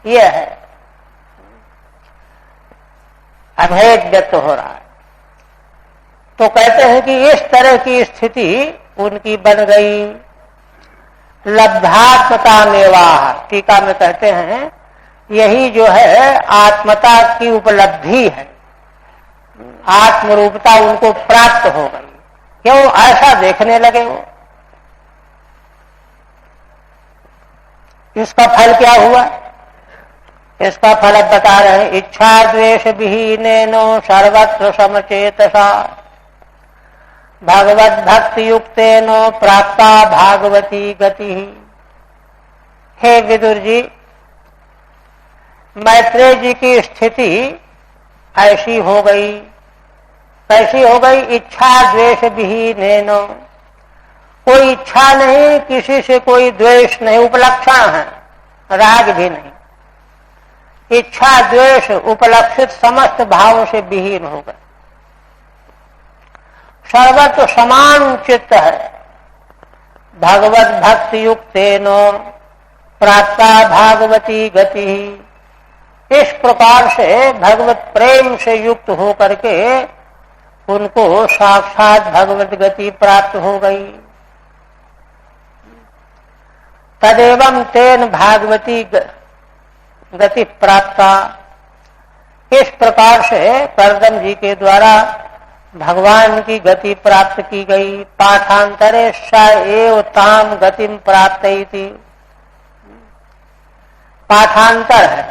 यह है अभेद व्यक्त हो रहा है। तो कहते हैं कि इस तरह की स्थिति उनकी बन गई। लब्धात्मता मेवाह, टीका में कहते हैं यही जो है आत्मता की उपलब्धि है, आत्मरूपता उनको प्राप्त हो गई। क्यों? ऐसा देखने लगे वो। इसका फल क्या हुआ? इसका फल अब बता रहे हैं। इच्छा द्वेष विहीनेनो सर्वत्र समचेतसा भगवत भक्ति युक्तेनो प्राप्ता भागवती गति। हे विदुर जी, मैत्रेय जी की स्थिति ऐसी हो गई। कैसी हो गई? इच्छा द्वेष विहीनेनो, कोई इच्छा नहीं, किसी से कोई द्वेष नहीं, उपलक्षण है, राग भी नहीं। इच्छा द्वेष उपलक्षित समस्त भावों से विहीन हो गए। सर्वत्र समान चित्त है। भगवत भक्ति युक्तेनो प्राप्ता भागवती गति। इस प्रकार से भगवत प्रेम से युक्त होकर के उनको साक्षात भगवत गति प्राप्त हो गई। तदेवं तेन भागवती गति प्राप्ता। इस प्रकार से करदम जी के द्वारा भगवान की गति प्राप्त की गई। पाठांतरे स एव ताम गतिम प्राप्तयति। पाठांतर है,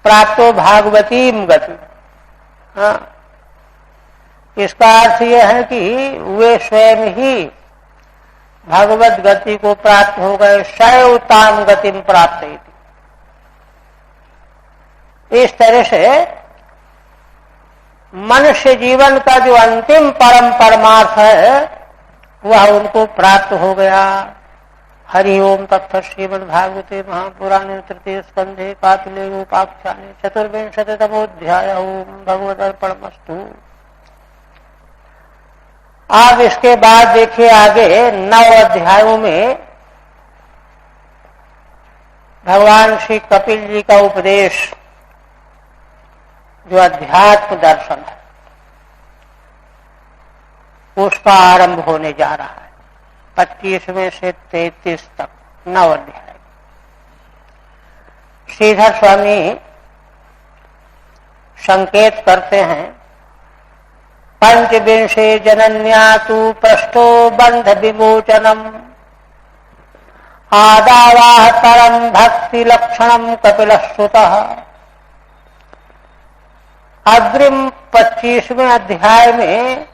प्राप्तो भागवतीम गति। हाँ, इसका अर्थ यह है कि वे स्वयं ही भगवत गति को प्राप्त हो गए। सैव ताम गतिम प्राप्त। इस तरह से मनुष्य जीवन का जो अंतिम परम परमार्थ है वह उनको प्राप्त हो गया। हरि ओम तत्सत्। श्रीमद्भागवते महापुराणे तृतीय स्कंधे कातुले उपाख्याने चतुर्विंशतितमोऽध्याय। ओम भगवदर्पणमस्तु। अब इसके बाद देखिए आगे 9 अध्यायों में भगवान श्री कपिल जी का उपदेश, जो अध्यात्म दर्शन है, उसका आरंभ होने जा रहा है। 25वें से 33 तक 9 अध्याय। श्रीधर स्वामी संकेत करते हैं। पंचविंशे जनन्या तु पृष्ठो बंध विमोचनम आदावाह परम भक्ति लक्षणम कपिलश्रुतः। अग्रिम 25वें अध्याय में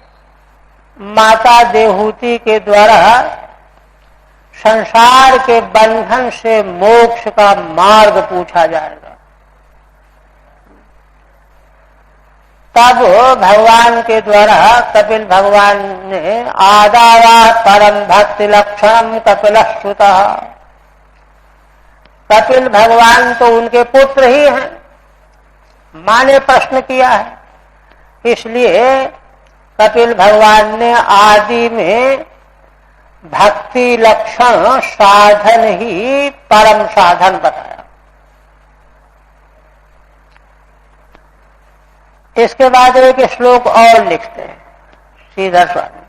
माता देवहूति के द्वारा संसार के बंधन से मोक्ष का मार्ग पूछा जाएगा। तब भगवान के द्वारा कपिल भगवान ने आदावा परम भक्ति लक्षणम कपिलश्रुतः। कपिल भगवान तो उनके पुत्र ही हैं, मां ने प्रश्न किया है, इसलिए कपिल भगवान ने आदि में भक्ति लक्षण साधन ही परम साधन बताया। इसके बाद एक श्लोक और लिखते हैं श्रीधर स्वामी।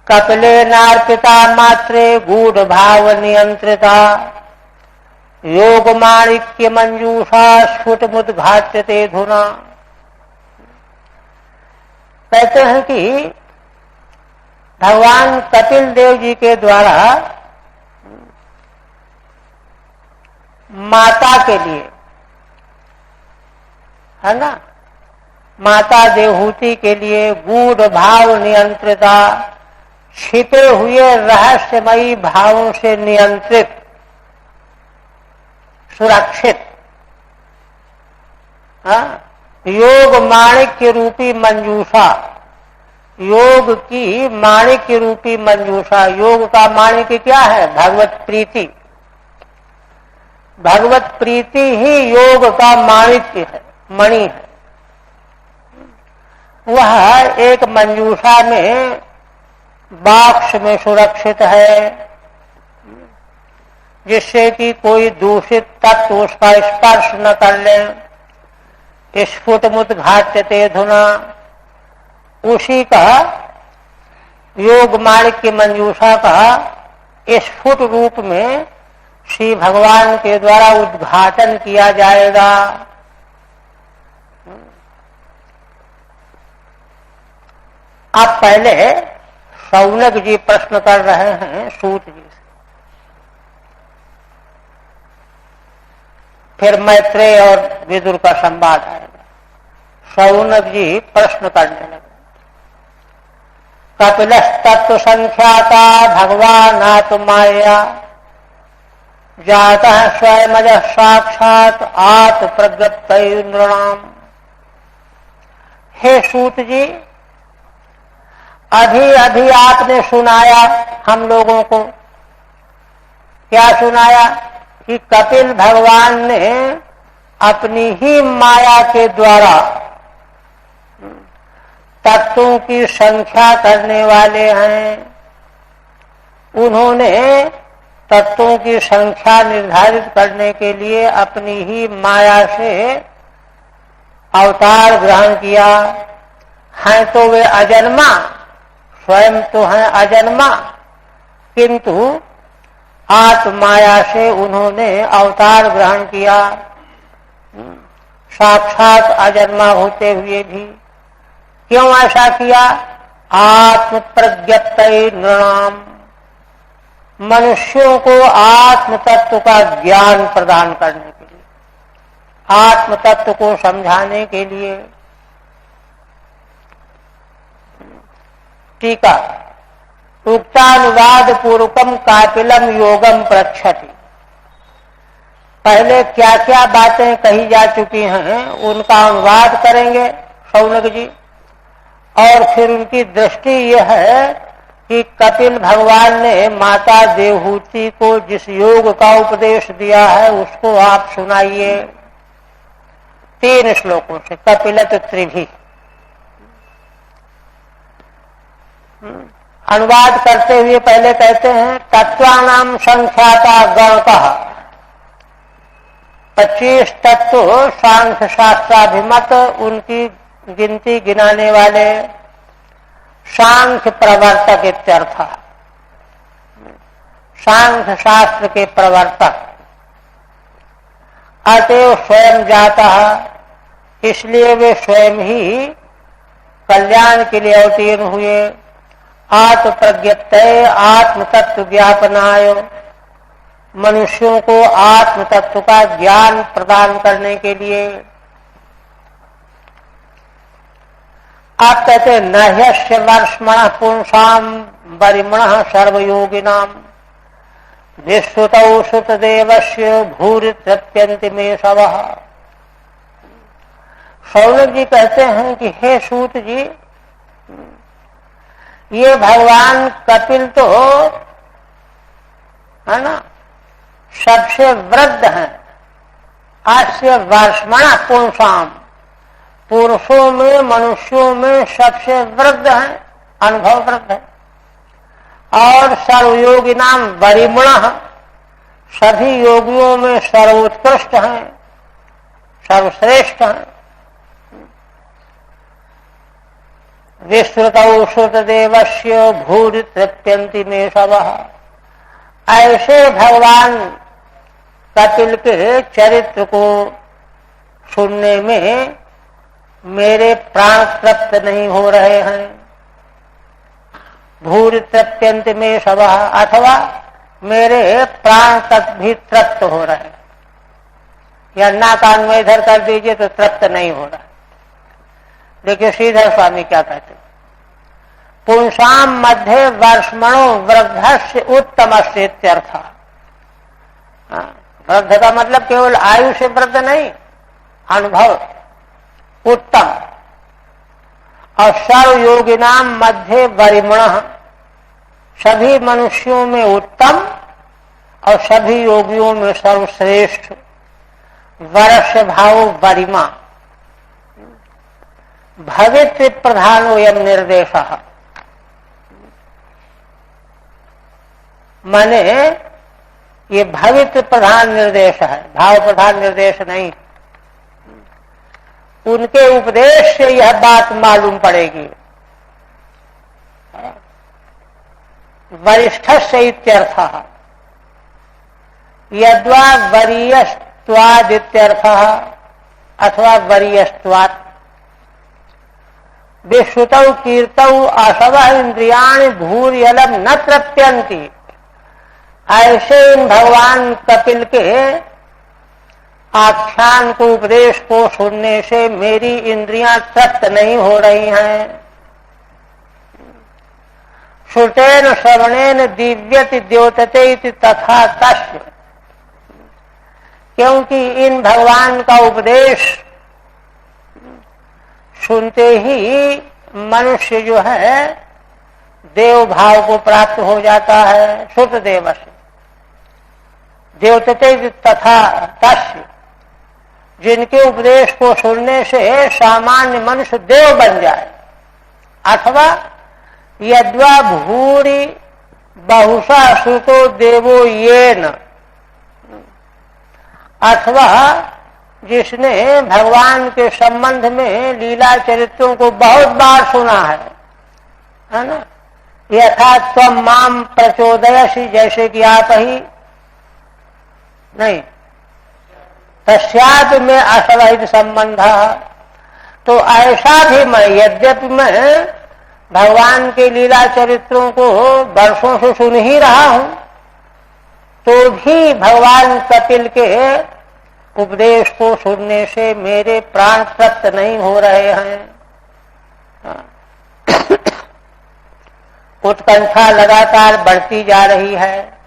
कपिले नार्पिता मात्रे गूढ़ भाव नियंत्रिता योग माणिक्य मंजूषा स्फुट मुद्घाट्यते धुना। कहते हैं कि भगवान कपिल देव जी के द्वारा माता के लिए, है ना, माता देवहूति के लिए गूढ़ भाव नियंत्रिता, छिपे हुए रहस्यमयी भावों से नियंत्रित, सुरक्षित, योग माणिक्य रूपी मंजूषा, योग की माणिक्य रूपी मंजूषा। योग का माणिक्य क्या है? भगवत प्रीति। भगवत प्रीति ही योग का माणिक्य है, मणि है। वह एक मंजूषा में बाक्स में सुरक्षित है, जिससे कि कोई दूषित तत्व उसका स्पर्श न कर ले। स्फुट मुद्घाट्यते धुना, उसी का योग माणिक्य मंजूषा का स्फुट रूप में श्री भगवान के द्वारा उद्घाटन किया जाएगा। अब पहले शौनक जी प्रश्न कर रहे हैं सूत जी से, फिर मैत्रेय और विदुर का संवाद आएगा। शौनक जी प्रश्न करने लगे। कपिलस्तत्व संख्याता भगवान आत्माया जाता स्वयं साक्षात आत्म प्रगत नृणाम। हे सूत जी, अभी अभी आपने सुनाया हम लोगों को। क्या सुनाया? कि कपिल भगवान ने अपनी ही माया के द्वारा तत्वों की संख्या करने वाले हैं। उन्होंने तत्वों की संख्या निर्धारित करने के लिए अपनी ही माया से अवतार ग्रहण किया। हैं तो वे अजन्मा, स्वयं तो हैं अजन्मा, किंतु आत्माया से उन्होंने अवतार ग्रहण किया, साक्षात अजन्मा होते हुए भी। क्यों ऐसा किया? आत्म प्रज्ञप्त नृणाम, मनुष्यों को आत्म तत्व का ज्ञान प्रदान करने के लिए, आत्म तत्व को समझाने के लिए। टीका उक्तानुवाद पूर्वकम कापिलम योगम प्रक्षति। पहले क्या क्या बातें कही जा चुकी हैं उनका अनुवाद करेंगे शौनक जी, और फिर उनकी दृष्टि यह है कि कपिल भगवान ने माता देवहूति को जिस योग का उपदेश दिया है उसको आप सुनाइए 3 श्लोकों से। कपिलत त्रिभी अनुवाद करते हुए पहले कहते हैं तत्वानाम संख्याता गणकः। 25 तत्व सांख्य शास्त्राभिमत, उनकी गिनती गिनाने वाले सांख्य प्रवर्तक इत्यर्थ, सांख्य शास्त्र के प्रवर्तक। अतएव स्वयं जाता, इसलिए वे स्वयं ही कल्याण के लिए अवतीर्ण हुए। आत्म प्रज्ञप्तये आत्म तत्व ज्ञापनाय, मनुष्यों को आत्म तत्व का ज्ञान प्रदान करने के लिए। आप कहते हैं नह्यस्य वर्ष्मणः पुंसाम वरिमणः सर्वयोगिनाम विश्रुतौ श्रुतदेवस्य भूरि तृप्यन्ति मे शवः। शौनक जी कहते हैं कि हे सूत जी, ये भगवान कपिल तो है ना सबसे वृद्ध हैं। अस्य वर्ष्मणः पुंसाम, पुरुषों में मनुष्यों में सबसे वृद्ध हैं, अनुभव वृद्ध है। और सर्वयोगी नाम वरिमणः, सभी योगियों में सर्वोत्कृष्ट हैं, सर्वश्रेष्ठ हैं। विश्रुतौ श्रुतदेवस्य भूरि तृप्यन्ति मे शवः। ऐसे भगवान कपिल के चरित्र को सुनने में मेरे प्राण तृप्त नहीं हो रहे हैं। भूरि तृप्यन्ति मे शवः, अथवा मेरे प्राण तक भी तृप्त हो रहे हैं। या ना कान में इधर कर दीजिए तो तृप्त नहीं हो रहा। देखिए श्रीधर स्वामी क्या कहते हैं, पुंसाम मध्य वर्ष्मणो वृद्धस्य उत्तमस्य इत्यर्थ। वृद्ध का मतलब केवल आयु से वृद्ध नहीं, अनुभव उत्तम। और सर्वयोगिनाम मध्य वरिमणः, सभी मनुष्यों में उत्तम और सभी योगियों में सर्वश्रेष्ठ। वर्ष भाव वरिमा, भवित्र प्रधानो यम निर्देशः, माने ये भवित्र प्रधान निर्देश है, भाव प्रधान निर्देश नहीं। उनके उपदेश से यह बात मालूम पड़ेगी। वरिष्ठस्य इत्यर्थः, यद्वा वरीयस्त्वादित्यर्थः अथवा वरीयस्त्वात्। विश्रुतौ कीर्तौ असवः इंद्रियाणि भूर्यलम न तृप्यन्ति। ऐसे इन भगवान कपिल के आख्यान को, उपदेश को सुनने से मेरी इंद्रियां तृप्त नहीं हो रही हैं। श्रुतेन श्रवणेन दिव्यति द्योतते इति तथा तस्य, क्योंकि इन भगवान का उपदेश सुनते ही मनुष्य जो है देव भाव को प्राप्त हो जाता है। श्रुत देव से द्योतते तथा तस्य, जिनके उपदेश को सुनने से सामान्य मनुष्य देव बन जाए। अथवा यद्वा भूरि बहुशा श्रुतो देवो येन, अथवा जिसने भगवान के संबंध में लीला चरित्रों को बहुत बार सुना है ना। यथा त्वम माम प्रचोदयसि, जैसे कि आप ही नहीं, तस्यात् में असवहित संबंध। तो ऐसा भी मैं, यद्यपि मैं भगवान के लीला चरित्रों को वर्षों से सुन ही रहा हूं, तो भी भगवान कपिल के उपदेश को सुनने से मेरे प्राण तृप्त नहीं हो रहे हैं। उत्कंठा लगातार बढ़ती जा रही है।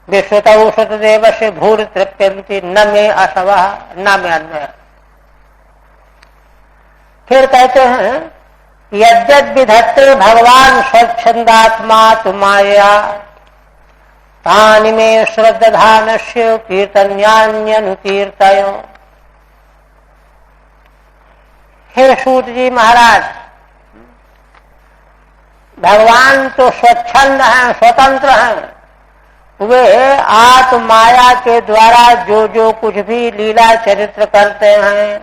विश्रुतौ श्रुतदेवस्य भूरि तृप्यन्ति न मे असवः न मे अन्वयः। फिर कहते हैं यद्यद् विधत्ते भगवान स्वच्छंदात्मा तु माया, तानि मे श्रद्धानस्य कीर्तन्यान्यनुकीर्तय। हे सूत जी महाराज, भगवान तो स्वच्छंद हैं, स्वतंत्र हैं। वे आत्म माया के द्वारा जो जो कुछ भी लीला चरित्र करते हैं,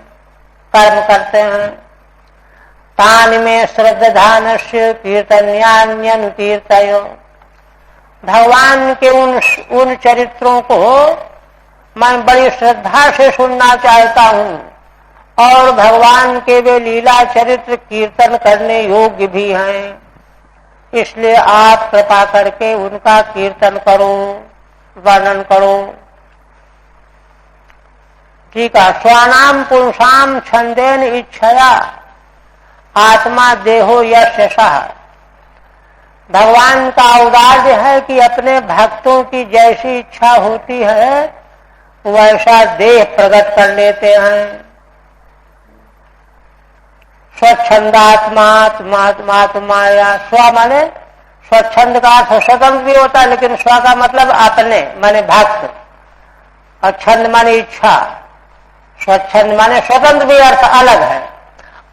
कर्म करते हैं, तानि में श्रद्धानस्य कीर्तन्यान्यनुकीर्तयो। भगवान के उन चरित्रों को मैं बड़ी श्रद्धा से सुनना चाहता हूं और भगवान के वे लीला चरित्र कीर्तन करने योग्य भी हैं, इसलिए आप कृपा करके उनका कीर्तन करो, वर्णन करो। ठीक है। स्वानाम पुरुषाम छंदेन इच्छया आत्मा देहो यस्य सह। भगवान का औदार्य है कि अपने भक्तों की जैसी इच्छा होती है वैसा देह प्रकट कर लेते हैं। स्वच्छंदात्मात्माया, स्व माने स्वच्छंद का अर्थ स्वतंत्र भी होता है, लेकिन स्व का मतलब अपने माने भक्त, और छंद माने इच्छा। स्वच्छंद माने स्वतंत्र भी अर्थ अलग है,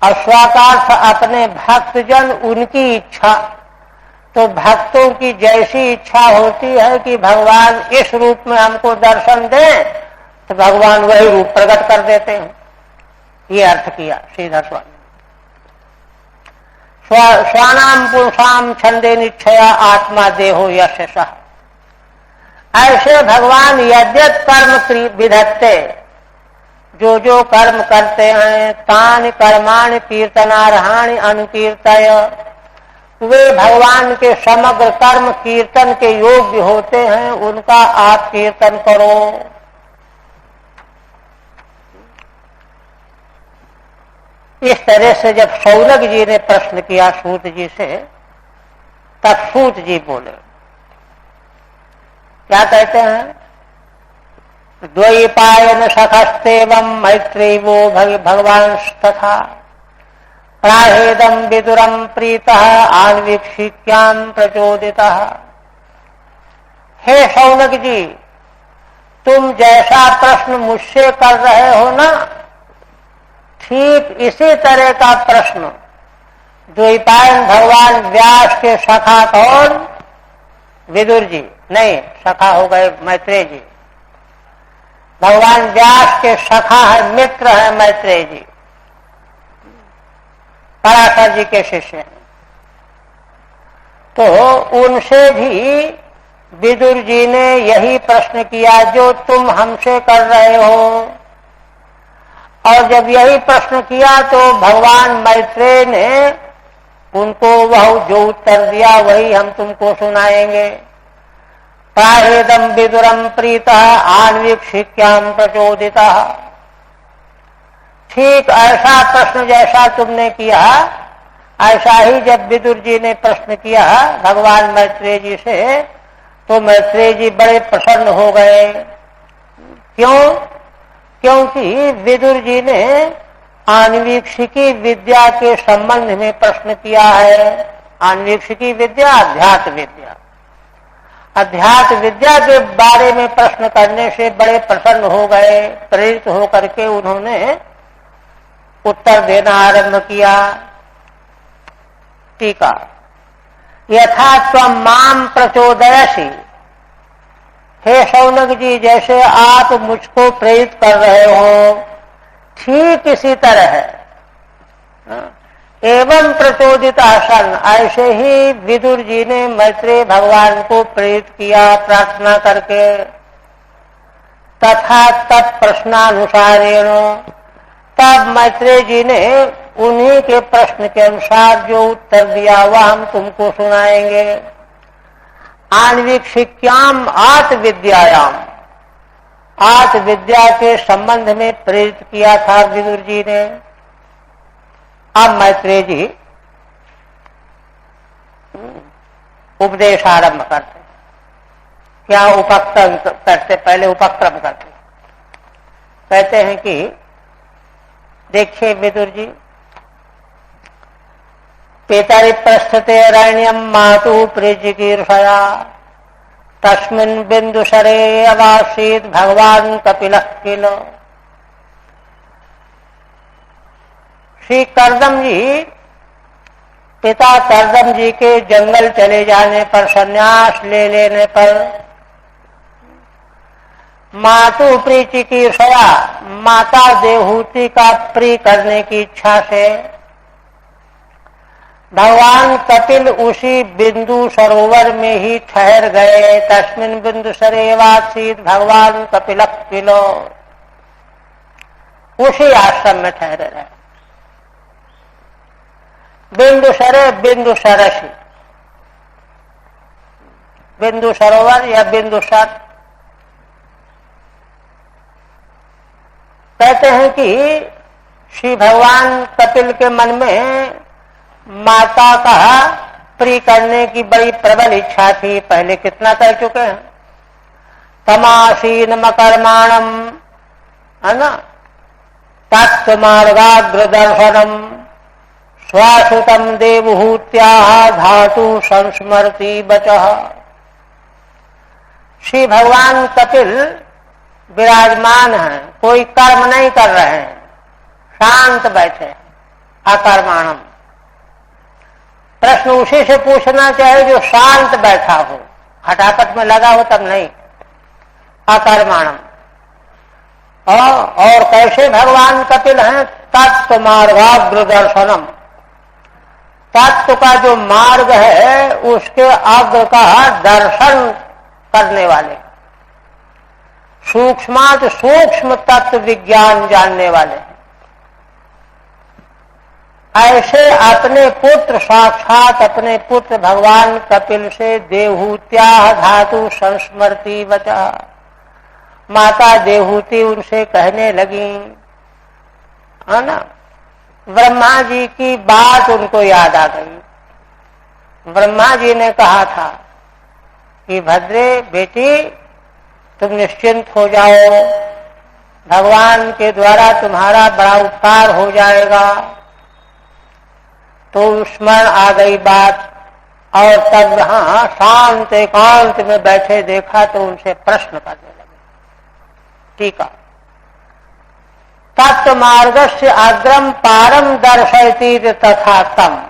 और स्व का अर्थ अपने भक्तजन, उनकी इच्छा। तो भक्तों की जैसी इच्छा होती है कि भगवान इस रूप में हमको दर्शन दें, तो भगवान वही रूप प्रकट कर देते हैं। ये अर्थ किया श्रीधर स्वामी। स्वानाम पुरुषाम छंदे निच्छया आत्मा देहो यस्य सह। ऐसे भगवान यद्यत कर्म विधत्ते, जो जो कर्म करते हैं, तान कर्माणि कीर्तनार्हाणि अनुकीर्तय, वे भगवान के समग्र कर्म कीर्तन के योग्य होते हैं, उनका आप कीर्तन करो। इस तरह से जब शौनक जी ने प्रश्न किया सूत जी से, तब सूत जी बोले, क्या कहते हैं? द्वैपायन सखस्तेवं मैत्रेयो भगवान तथा प्राहेदम विदुरम प्रीतः आन्वीक्षिक्याम प्रचोदितः। हे शौनक जी, तुम जैसा प्रश्न मुझसे कर रहे हो ना, ठीक इसी तरह का प्रश्न द्वैपायन भगवान व्यास के सखा कौन? विदुर जी नहीं, सखा हो गए मैत्रेय जी। भगवान व्यास के सखा है, मित्र है मैत्रेय जी, पराशर जी के शिष्य हैं। तो उनसे भी विदुर जी ने यही प्रश्न किया जो तुम हमसे कर रहे हो। और जब यही प्रश्न किया तो भगवान मैत्रेय ने उनको वह जो उत्तर दिया वही हम तुमको सुनाएंगे। प्राहेदम विदुरम प्रीतः आन्वीक्षिक्याम प्रचोदितः। ठीक ऐसा प्रश्न जैसा तुमने किया, ऐसा ही जब विदुर जी ने प्रश्न किया भगवान मैत्रेय जी से, तो मैत्रेय जी बड़े प्रसन्न हो गए। क्यों? क्योंकि विदुर जी ने आन्वीक्षिकी विद्या के संबंध में प्रश्न किया है। आन्वीक्षिकी विद्या अध्यात्म विद्या, अध्यात्म विद्या के बारे में प्रश्न करने से बड़े प्रसन्न हो गए। प्रेरित होकर के उन्होंने उत्तर देना आरंभ किया। टीका, यथा त्वं माम प्रचोदयसि। हे शौनक जी, जैसे आप मुझको प्रेरित कर रहे हो, ठीक इसी तरह है। एवं प्रचोदित सन, ऐसे ही विदुर जी ने मैत्रेय भगवान को प्रेरित किया प्रार्थना करके। तथा तत्प्रश्नानुसारेण, तब मैत्रेय जी ने उन्हीं के प्रश्न के अनुसार जो उत्तर दिया वह हम तुमको सुनाएंगे। आन्वीक्षिक्याम आत्मविद्यायाम, आत्मविद्या के संबंध में प्रेरित किया था विदुर जी ने। अब मैत्रेय जी उपदेश आरंभ करते। क्या उपक्रम करते? पहले उपक्रम करते। कहते हैं कि देखिए विदुर जी, पितरि प्रस्थते अरण्यम मातु प्रीचिकीर्षया तस्मिन् बिंदुसरे अवासीत भगवान कपिलः किल। श्री करदम जी, पिता करदम जी के जंगल चले जाने पर, संन्यास ले लेने पर, मातु प्रीचिकीर्षया, माता देवहूति का प्रिय करने की इच्छा से, भगवान कपिल उसी बिंदु सरोवर में ही ठहर गए। तस्मिन् बिंदु सरेवासीत भगवान कपिल किलो, उसी आश्रम में ठहरे रहे। बिंदु सरे बिंदु सरसी, बिंदु सरोवर या बिंदु सर। कहते हैं कि श्री भगवान कपिल के मन में माता का प्रिय करने की बड़ी प्रबल इच्छा थी। पहले कितना कह चुके हैं, तमासीन मकर्माणम, है ना, तत्व मार्गाग्र दर्शनम, स्वाश्रुतम देवहूत्या धातु संस्मृति बचः। श्री भगवान कपिल विराजमान हैं, कोई कर्म नहीं कर रहे हैं, शांत बैठे, अकर्माणम। प्रश्न उसी से पूछना चाहिए जो शांत बैठा हो, खटापट में लगा हो तब नहीं। अकर्माणम। और कैसे भगवान कपिल हैं, तत्व मार्गाग्र दर्शनम, तत्व का जो मार्ग है उसके अग्र का दर्शन करने वाले, सूक्ष्मात सूक्ष्म तत्व विज्ञान जानने वाले। ऐसे अपने पुत्र, साक्षात अपने पुत्र भगवान कपिल से देवहूत्या धातु संस्मृति बचा, माता देवहूति उनसे कहने लगी, है ना, ब्रह्मा जी की बात उनको याद आ गई। ब्रह्मा जी ने कहा था कि भद्रे बेटी तुम निश्चिंत हो जाओ, भगवान के द्वारा तुम्हारा बड़ा उपकार हो जाएगा। तो स्मरण आ गई बात, और तब वहां शांत एकांत में बैठे देखा तो उनसे प्रश्न करने लगे। ठीक है, तत्व मार्गस्य अग्रम पारम दर्शयति तथा तम।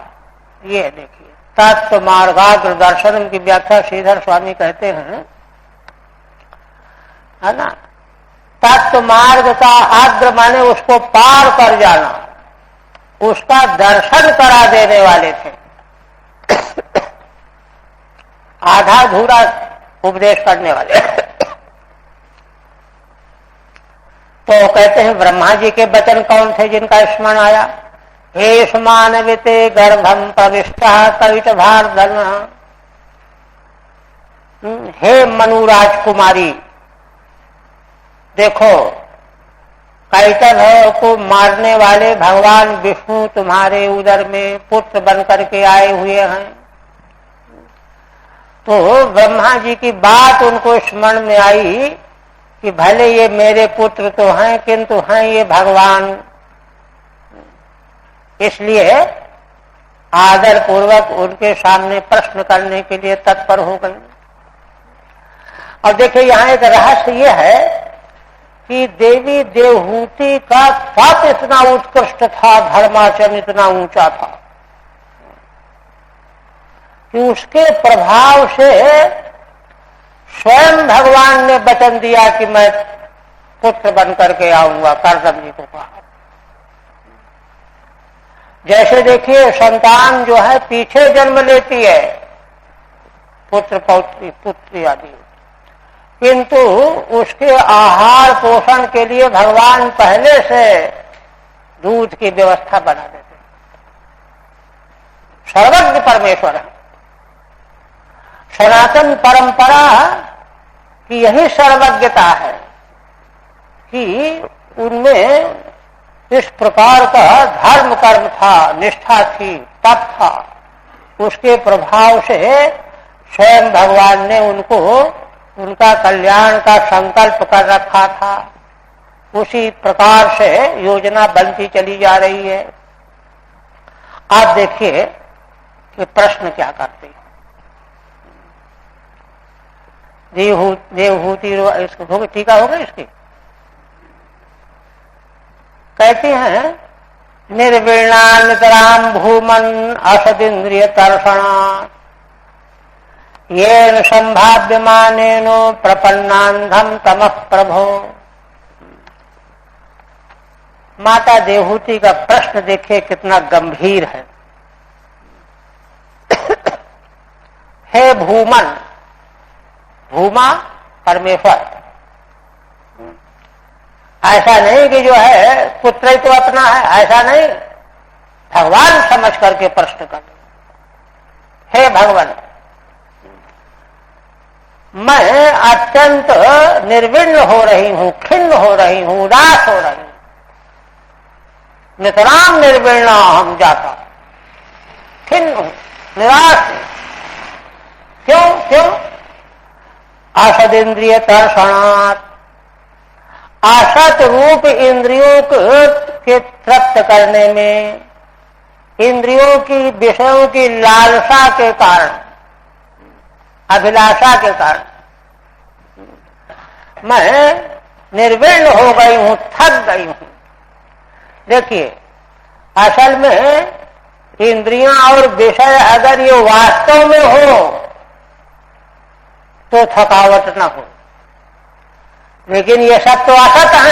ये देखिए, तत्व मार्गाग्र दर्शन की व्याख्या श्रीधर स्वामी कहते हैं, है ना, तत्व मार्ग का अग्र माने उसको पार कर जाना, उसका दर्शन करा देने वाले थे। आधा अधूरा उपदेश करने वाले। तो कहते हैं ब्रह्मा जी के वचन कौन थे जिनका स्मरण आया, हे मानविते गर्भम प्रविष्टा कवित भारधन, हे मनुराज कुमारी, देखो कैटभ को मारने वाले भगवान विष्णु तुम्हारे उदर में पुत्र बनकर के आए हुए हैं। तो ब्रह्मा जी की बात उनको स्मरण में आई कि भले ये मेरे पुत्र तो हैं किंतु हैं ये भगवान, इसलिए आदर पूर्वक उनके सामने प्रश्न करने के लिए तत्पर हो गए। और देखिए यहाँ एक रहस्य ये है कि देवी देवहूति का पद इतना उत्कृष्ट था, धर्माचरण इतना ऊंचा था कि उसके प्रभाव से स्वयं भगवान ने वचन दिया कि मैं पुत्र बन करके आऊंगा। कर्दम जी को कहा, जैसे देखिए संतान जो है पीछे जन्म लेती है, पुत्र पौत्री पुत्री आदि, किंतु उसके आहार पोषण के लिए भगवान पहले से दूध की व्यवस्था बना देते। सर्वज्ञ परमेश्वर है। सनातन परंपरा की यही सर्वज्ञता है कि उनमें इस प्रकार का धर्म कर्म था, निष्ठा थी, तप था, उसके प्रभाव से स्वयं भगवान ने उनको उनका कल्याण का संकल्प कर रखा था। उसी प्रकार से योजना बनती चली जा रही है। आप देखिए कि प्रश्न क्या करते हैं। देवहूति हो गई, टीका हो गई इसकी, कहती हैं निर्वीणा नितराम भूमन असदिन्द्रिय तर्षणा येन संभाव्यमानेनो प्रपन्नांधम तमः प्रभो। माता देवहूति का प्रश्न देखिए कितना गंभीर है। हे भूमन, भूमा परमेश्वर, ऐसा नहीं कि जो है पुत्र ही तो अपना है, ऐसा नहीं, भगवान समझ करके प्रश्न कर। हे भगवान, मैं अत्यंत निर्विण्ण हो रही हूं, खिन्न हो रही हूं, उदास हो रही हूं, नितराम निर्विण्ण हम जाता, खिन्न हूं, निराश हूं। क्यों क्यों? असद इंद्रिय तर्षणात्, असत रूप इंद्रियों के तृप्त करने में, इंद्रियों की विषयों की लालसा के कारण, अभिलाषा के कारण मैं निर्विण्ण हो गई हूं, थक गई हूं। देखिए, असल में इंद्रियां और विषय अगर ये वास्तव में हो तो थकावट न हो, लेकिन ये सब तो असत है,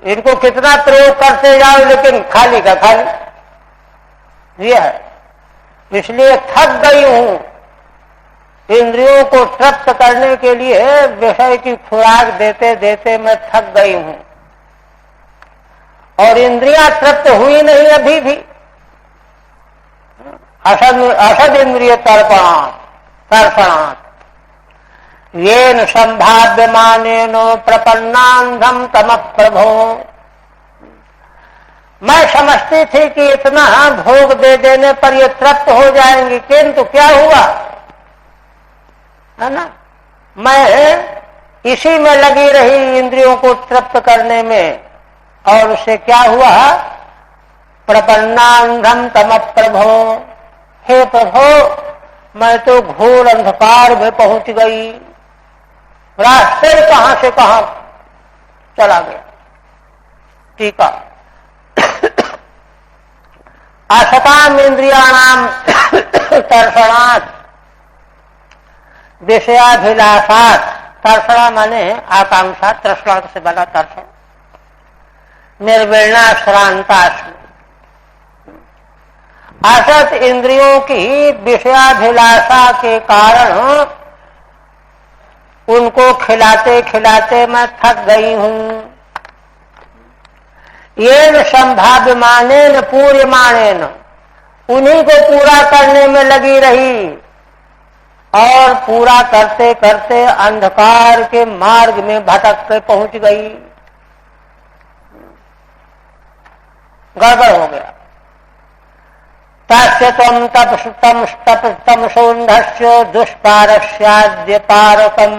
इनको कितना प्रयोग करते जाओ लेकिन खाली का खाली ये है। इसलिए थक गई हूं, इंद्रियों को तृप्त करने के लिए विषय की खुराक देते देते मैं थक गई हूं, और इंद्रियां तृप्त हुई नहीं अभी भी। असद इंद्रिय तर्पणात् येन संभाव्यमानेन प्रपन्नांधम तम प्रभो। मैं समझती थी कि इतना भोग दे देने पर ये तृप्त हो जाएंगे, किंतु क्या हुआ है ना, मैं इसी में लगी रही इंद्रियों को तृप्त करने में, और उससे क्या हुआ? प्रपन्नांधम तम प्रभो, हे प्रभो मैं तो घोर अंधकार में पहुंच गई, रास्ते कहां से कहां चला गया। टीका, असताम इंद्रियाणाम तर्षणात् विषयाभिलाषात्, तर्षणा माने आकांक्षा, तृष्णा से बना तर्षण, निर्विण्णा श्रांतास्मि, असत इंद्रियों की विषयाभिलाषा के कारण उनको खिलाते खिलाते मैं थक गई हूं। येन संभाव्यमानेन पूर्यमानेन, उन्हीं को पूरा करने में लगी रही, और पूरा करते करते अंधकार के मार्ग में भटक के पहुंच गई, गड़बड़ हो गया। तस्य तम सौंधस्य दुष्पारस्याद्य पारकम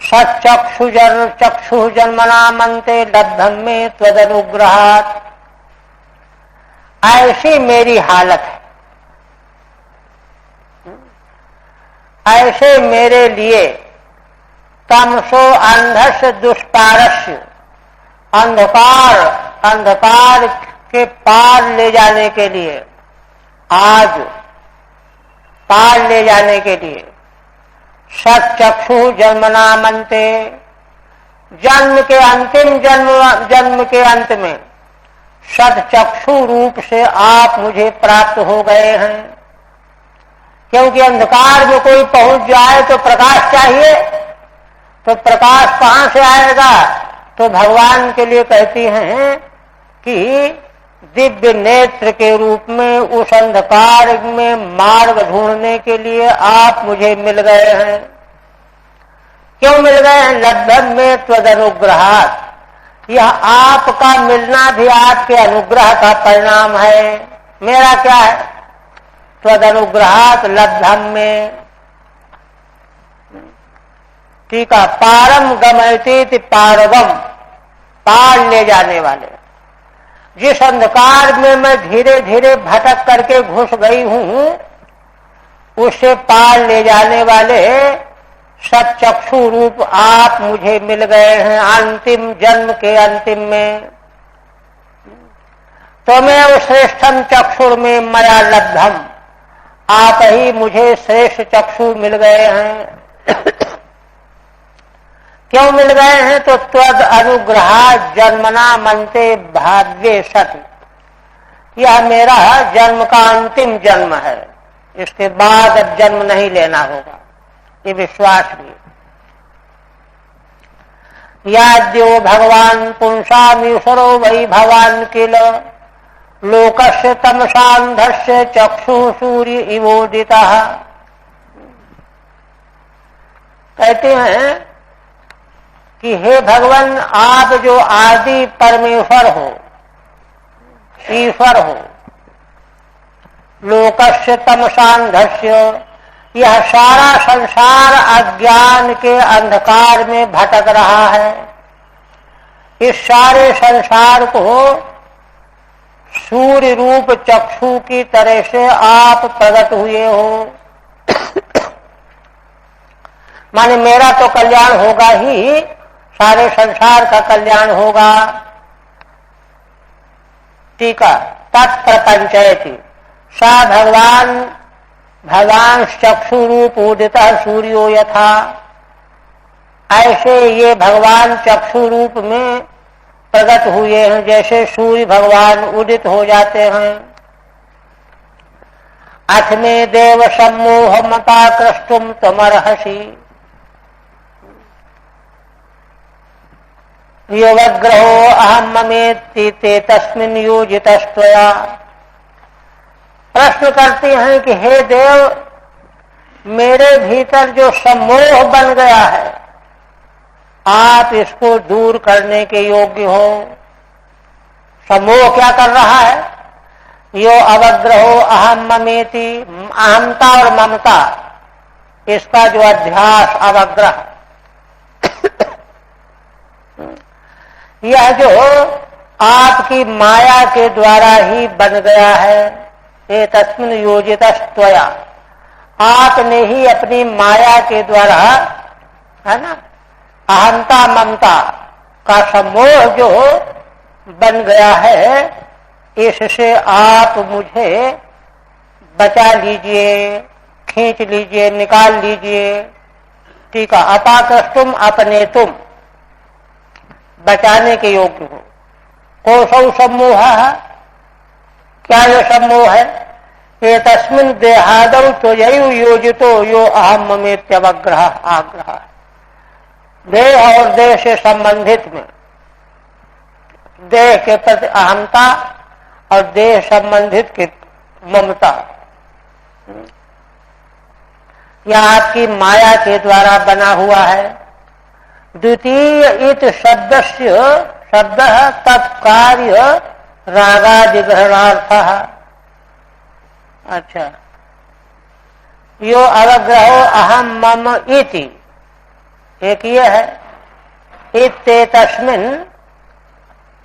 चक्षु जन्मनामंते लब्धम में त्वदनुग्रहात्। ऐसी मेरी हालत है, ऐसे मेरे लिए तमसो अंधस्य दुष्पारस्य, अंधकार के पार ले जाने के लिए, आज पार ले जाने के लिए, सच्चक्षु जन्मनामंते, जन्म के अंत में सच्चक्षु रूप से आप मुझे प्राप्त हो गए हैं। क्योंकि अंधकार में कोई पहुंच जाए तो प्रकाश चाहिए, तो प्रकाश कहां से आएगा? तो भगवान के लिए कहती हैं कि दिव्य नेत्र के रूप में उस अंधकार में मार्ग ढूंढने के लिए आप मुझे मिल गए हैं। क्यों मिल गए हैं? लब्धम में त्वदनुग्रहात्, यह आपका मिलना भी आपके अनुग्रह का परिणाम है। मेरा क्या है? त्वदनुग्रहात् लब्धम में। ठीक है, पारम गमयति पारवम, पार ले जाने वाले। जिस अंधकार में मैं धीरे धीरे भटक करके घुस गई हूं, उसे पार ले जाने वाले सच्चक्षु रूप आप मुझे मिल गए हैं अंतिम जन्म के अंतिम में। तो मैं उस श्रेष्ठम चक्षुर में मया लब्धम, आप ही मुझे श्रेष्ठ चक्षु मिल गए हैं। क्यों मिल गए हैं? तो त्वद अनुग्रह जन्मना मनते भाव्ये सति, यह मेरा जन्म का अंतिम जन्म है, इसके बाद अब जन्म नहीं लेना होगा, ये विश्वास भी। याद्यो भगवान पुंसामीश्वरो वै भवान किल लोकस्य तमसांधस्य चक्षु सूर्य इवोदिता। कहते हैं कि हे भगवान, आप जो आदि परमेश्वर हो, ईश्वर हो, लोकस्य तमसांधस्य, यह सारा संसार अज्ञान के अंधकार में भटक रहा है। इस सारे संसार को सूर्य रूप चक्षु की तरह से आप प्रकट हुए हो। माने मेरा तो कल्याण होगा ही, सारे संसार का कल्याण होगा। टीका तत्प्रपंचयति सा भगवान चक्षु रूप उदिता सूर्यो यथा। ऐसे ये भगवान चक्षु रूप में प्रकट हुए हैं, जैसे सूर्य भगवान उदित हो जाते हैं। अथ में देव सम्मोह मता क्रष्टुम त्वमर्हसि योगग्रहो अहम ममेति ते तस्मिन् योजितस्त्वया। प्रश्न करते हैं कि हे देव, मेरे भीतर जो सम्मोह बन गया है, आप इसको दूर करने के योग्य हो। सम्मोह क्या कर रहा है? यो अवग्रहो अहम ममेति, अहमता और ममता, इसका जो अध्यास अवग्रह, यह जो आपकी माया के द्वारा ही बन गया है, ये तस्मिन् योजितस्त्वया, आपने ही अपनी माया के द्वारा, है ना, अहंता ममता का सम्मोह जो बन गया है, इससे आप मुझे बचा लीजिए, खींच लीजिए, निकाल लीजिए। ठीक है, अपाकृष्टुम अपने तुम, बचाने के योग्य हो। कोसौ सम्मोह, क्या ये सम्मोह है? ये तस्मिन् देहादौ त्वयैव योजितो यो अहम ममेत्यवग्रह आग्रह। देह और देह से संबंधित में, देह के प्रति अहमता और देह संबंधित की ममता, यह आपकी माया के द्वारा बना हुआ है। द्वितीय इत शब्दस्य शब्द तत्कार्य रागादिग्रहणार्थ। अच्छा, यो अवग्रहो अहम मम इति, एक ये है। इत्ते तस्मिन्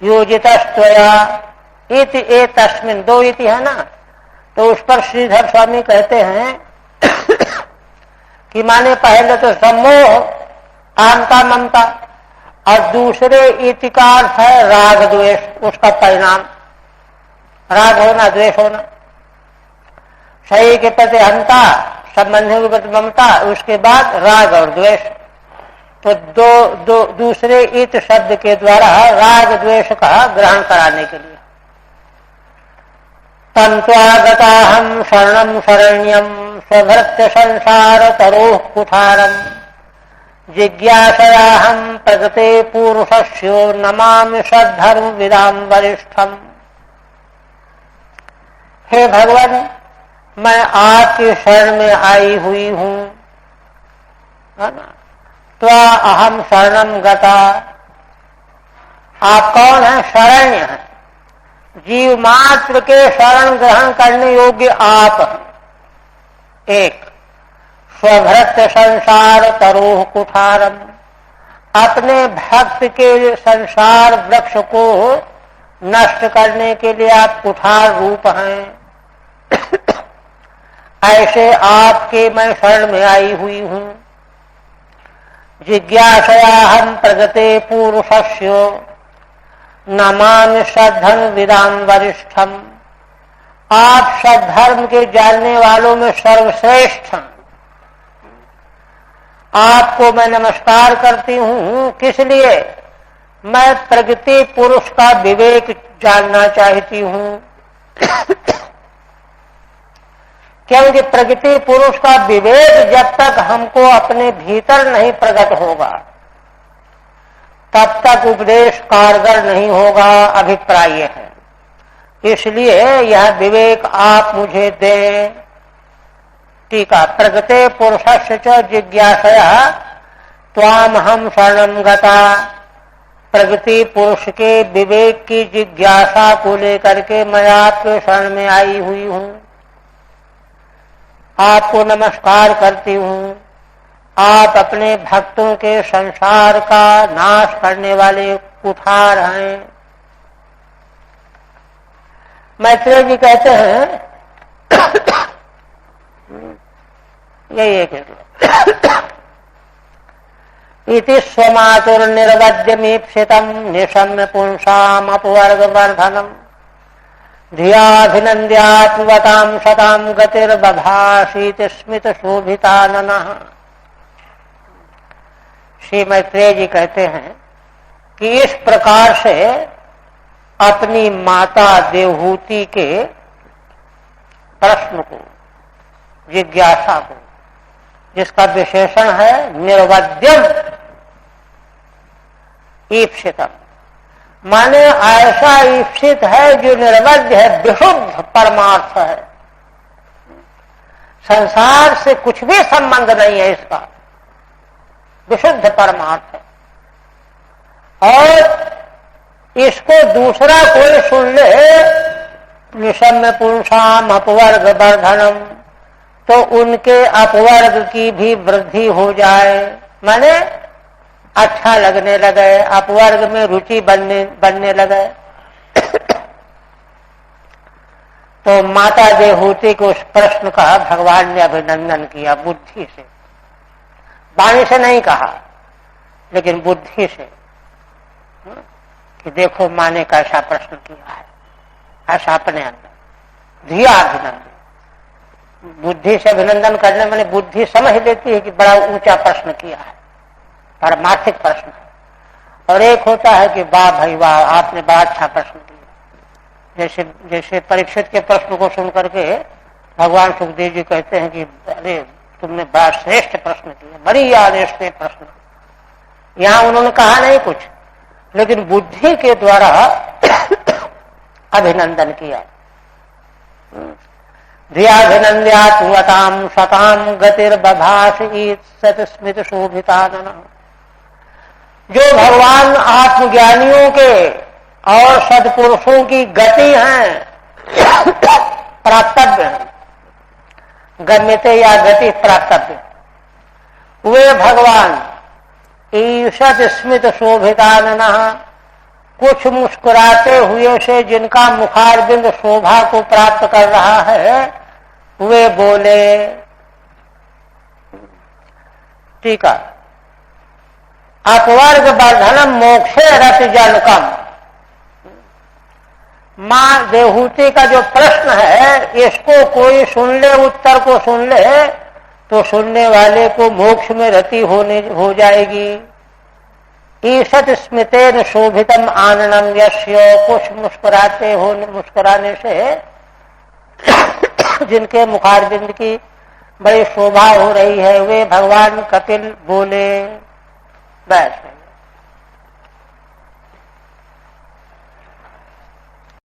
योजितस्त्वया, इति ए तस्मिन्, दो इति है ना, तो उस पर श्रीधर स्वामी कहते हैं कि माने पहले तो सम्मोह अहंता ममता, और दूसरे इति का अर्थ है राग द्वेष, उसका परिणाम राग होना, द्वेष होना। शरीर के प्रति अहंता, संबंधियों के प्रति ममता, उसके बाद राग और द्वेष। तो दूसरे इत शब्द के द्वारा राग द्वेष का ग्रहण कराने के लिए तंत्वागताहम शरणम शरण्यम स्वभृत्य संसार तरोः कुठारम जिज्ञासयाहम प्रगते पुरुषस्यो नमामि सद्धर्म विदाम वरिष्ठम। हे भगवान, मैं आपकी शरण में आई हुई हूं, है ना। त्वा अहम शरणम गता, आप कौन है? शरण्य है, जीव मात्र के शरण ग्रहण करने योग्य आप हैं। एक, स्वभृत्य संसार तरोह कुठारम, अपने भक्त के संसार वृक्ष को नष्ट करने के लिए आप कुठार रूप हैं। ऐसे आपके मैं शरण में आई हुई हूं। जिज्ञासया हम प्रगते पुरुषस्यो नमामि सद्धर्म विदाम वरिष्ठम, आप सद्धर्म के जानने वालों में सर्वश्रेष्ठ हैं। आपको मैं नमस्कार करती हूं, किस लिए? मैं प्रगति पुरुष का विवेक जानना चाहती हूं। क्योंकि प्रगति पुरुष का विवेक जब तक हमको अपने भीतर नहीं प्रकट होगा तब तक उपदेश कारगर नहीं होगा, अभिप्राय है। इसलिए यह विवेक आप मुझे दें। टीका, प्रगते पुरुषस्य च जिज्ञासया त्वाम हम शरणं गता। प्रगति पुरुष के विवेक की जिज्ञासा को लेकर के मैं आपके शरण में आई हुई हूं, आपको नमस्कार करती हूं। आप अपने भक्तों के संसार का नाश करने वाले कुठार हैं। मैत्रेय जी कहते हैं यही एक इति स्वमातुर्निर्वज्यमीप्सितम् निशम्य पुंसाम् अपवर्गवर्धनम् धियाभिनन्द्यात्मवताम् शताम् गतिर्बभाषीति स्मित शोभिताननः। श्री मैत्रेय जी कहते हैं कि इस प्रकार से अपनी माता देवहूति के प्रश्न को, जिज्ञासा को, जिसका विशेषण है निर्वध्यम ईप्सितम, माने ऐसा ईप्सित है जो निर्वध्य है, विशुद्ध परमार्थ है, संसार से कुछ भी संबंध नहीं है इसका, विशुद्ध परमार्थ है। और इसको दूसरा कोई सुन ले, निशम्य पुंसाम अपवर्ग वर्धनम, तो उनके अपवर्ग की भी वृद्धि हो जाए, माने अच्छा लगने लगे, अपवर्ग में रुचि बनने लगे। तो माता देवहूति को उस प्रश्न का भगवान ने अभिनंदन किया बुद्धि से, वाणी से नहीं कहा लेकिन बुद्धि से, कि देखो माँ ने कैसा प्रश्न किया है, ऐसा अपने अंदर धिया अभिनंदन। बुद्धि से अभिनंदन करने मैंने बुद्धि समझ लेती है कि बड़ा ऊंचा प्रश्न किया है, पारमार्थिक प्रश्न है। और एक होता है कि वाह भाई वाह, आपने बड़ा अच्छा प्रश्न किया। जैसे परीक्षित के प्रश्न को सुन करके भगवान सुखदेव जी कहते हैं कि अरे तुमने बड़ा श्रेष्ठ प्रश्न किया, बड़ी आदेश प्रश्न। यहां उन्होंने कहा नहीं कुछ, लेकिन बुद्धि के द्वारा अभिनंदन किया। धियाभिनन्द्यात्मवताम् शताम् गतिर्बभाषीति सतस्मित शोभिताननः। जो भगवान आत्मज्ञानियों के और सदपुरुषों की गति हैं, प्राप्तव्य है, गम्यते या गति प्राप्तव्य, वे भगवान ईषत स्मित शोभिताननः, कुछ मुस्कुराते हुए से जिनका मुखारबिंद शोभा को प्राप्त कर रहा है, वे बोले। टीका, अपवर्ग वर्धनम मोक्षे रत जनकम। मां देवहूति का जो प्रश्न है, इसको कोई सुन ले, उत्तर को सुन ले, तो सुनने वाले को मोक्ष में रति हो जाएगी। ईषत स्मितेन शोभितम आननम यस्य, कुछ मुस्कुराने से जिनके मुखारबिंद की बड़ी शोभा हो रही है, वे भगवान कपिल बोले। बस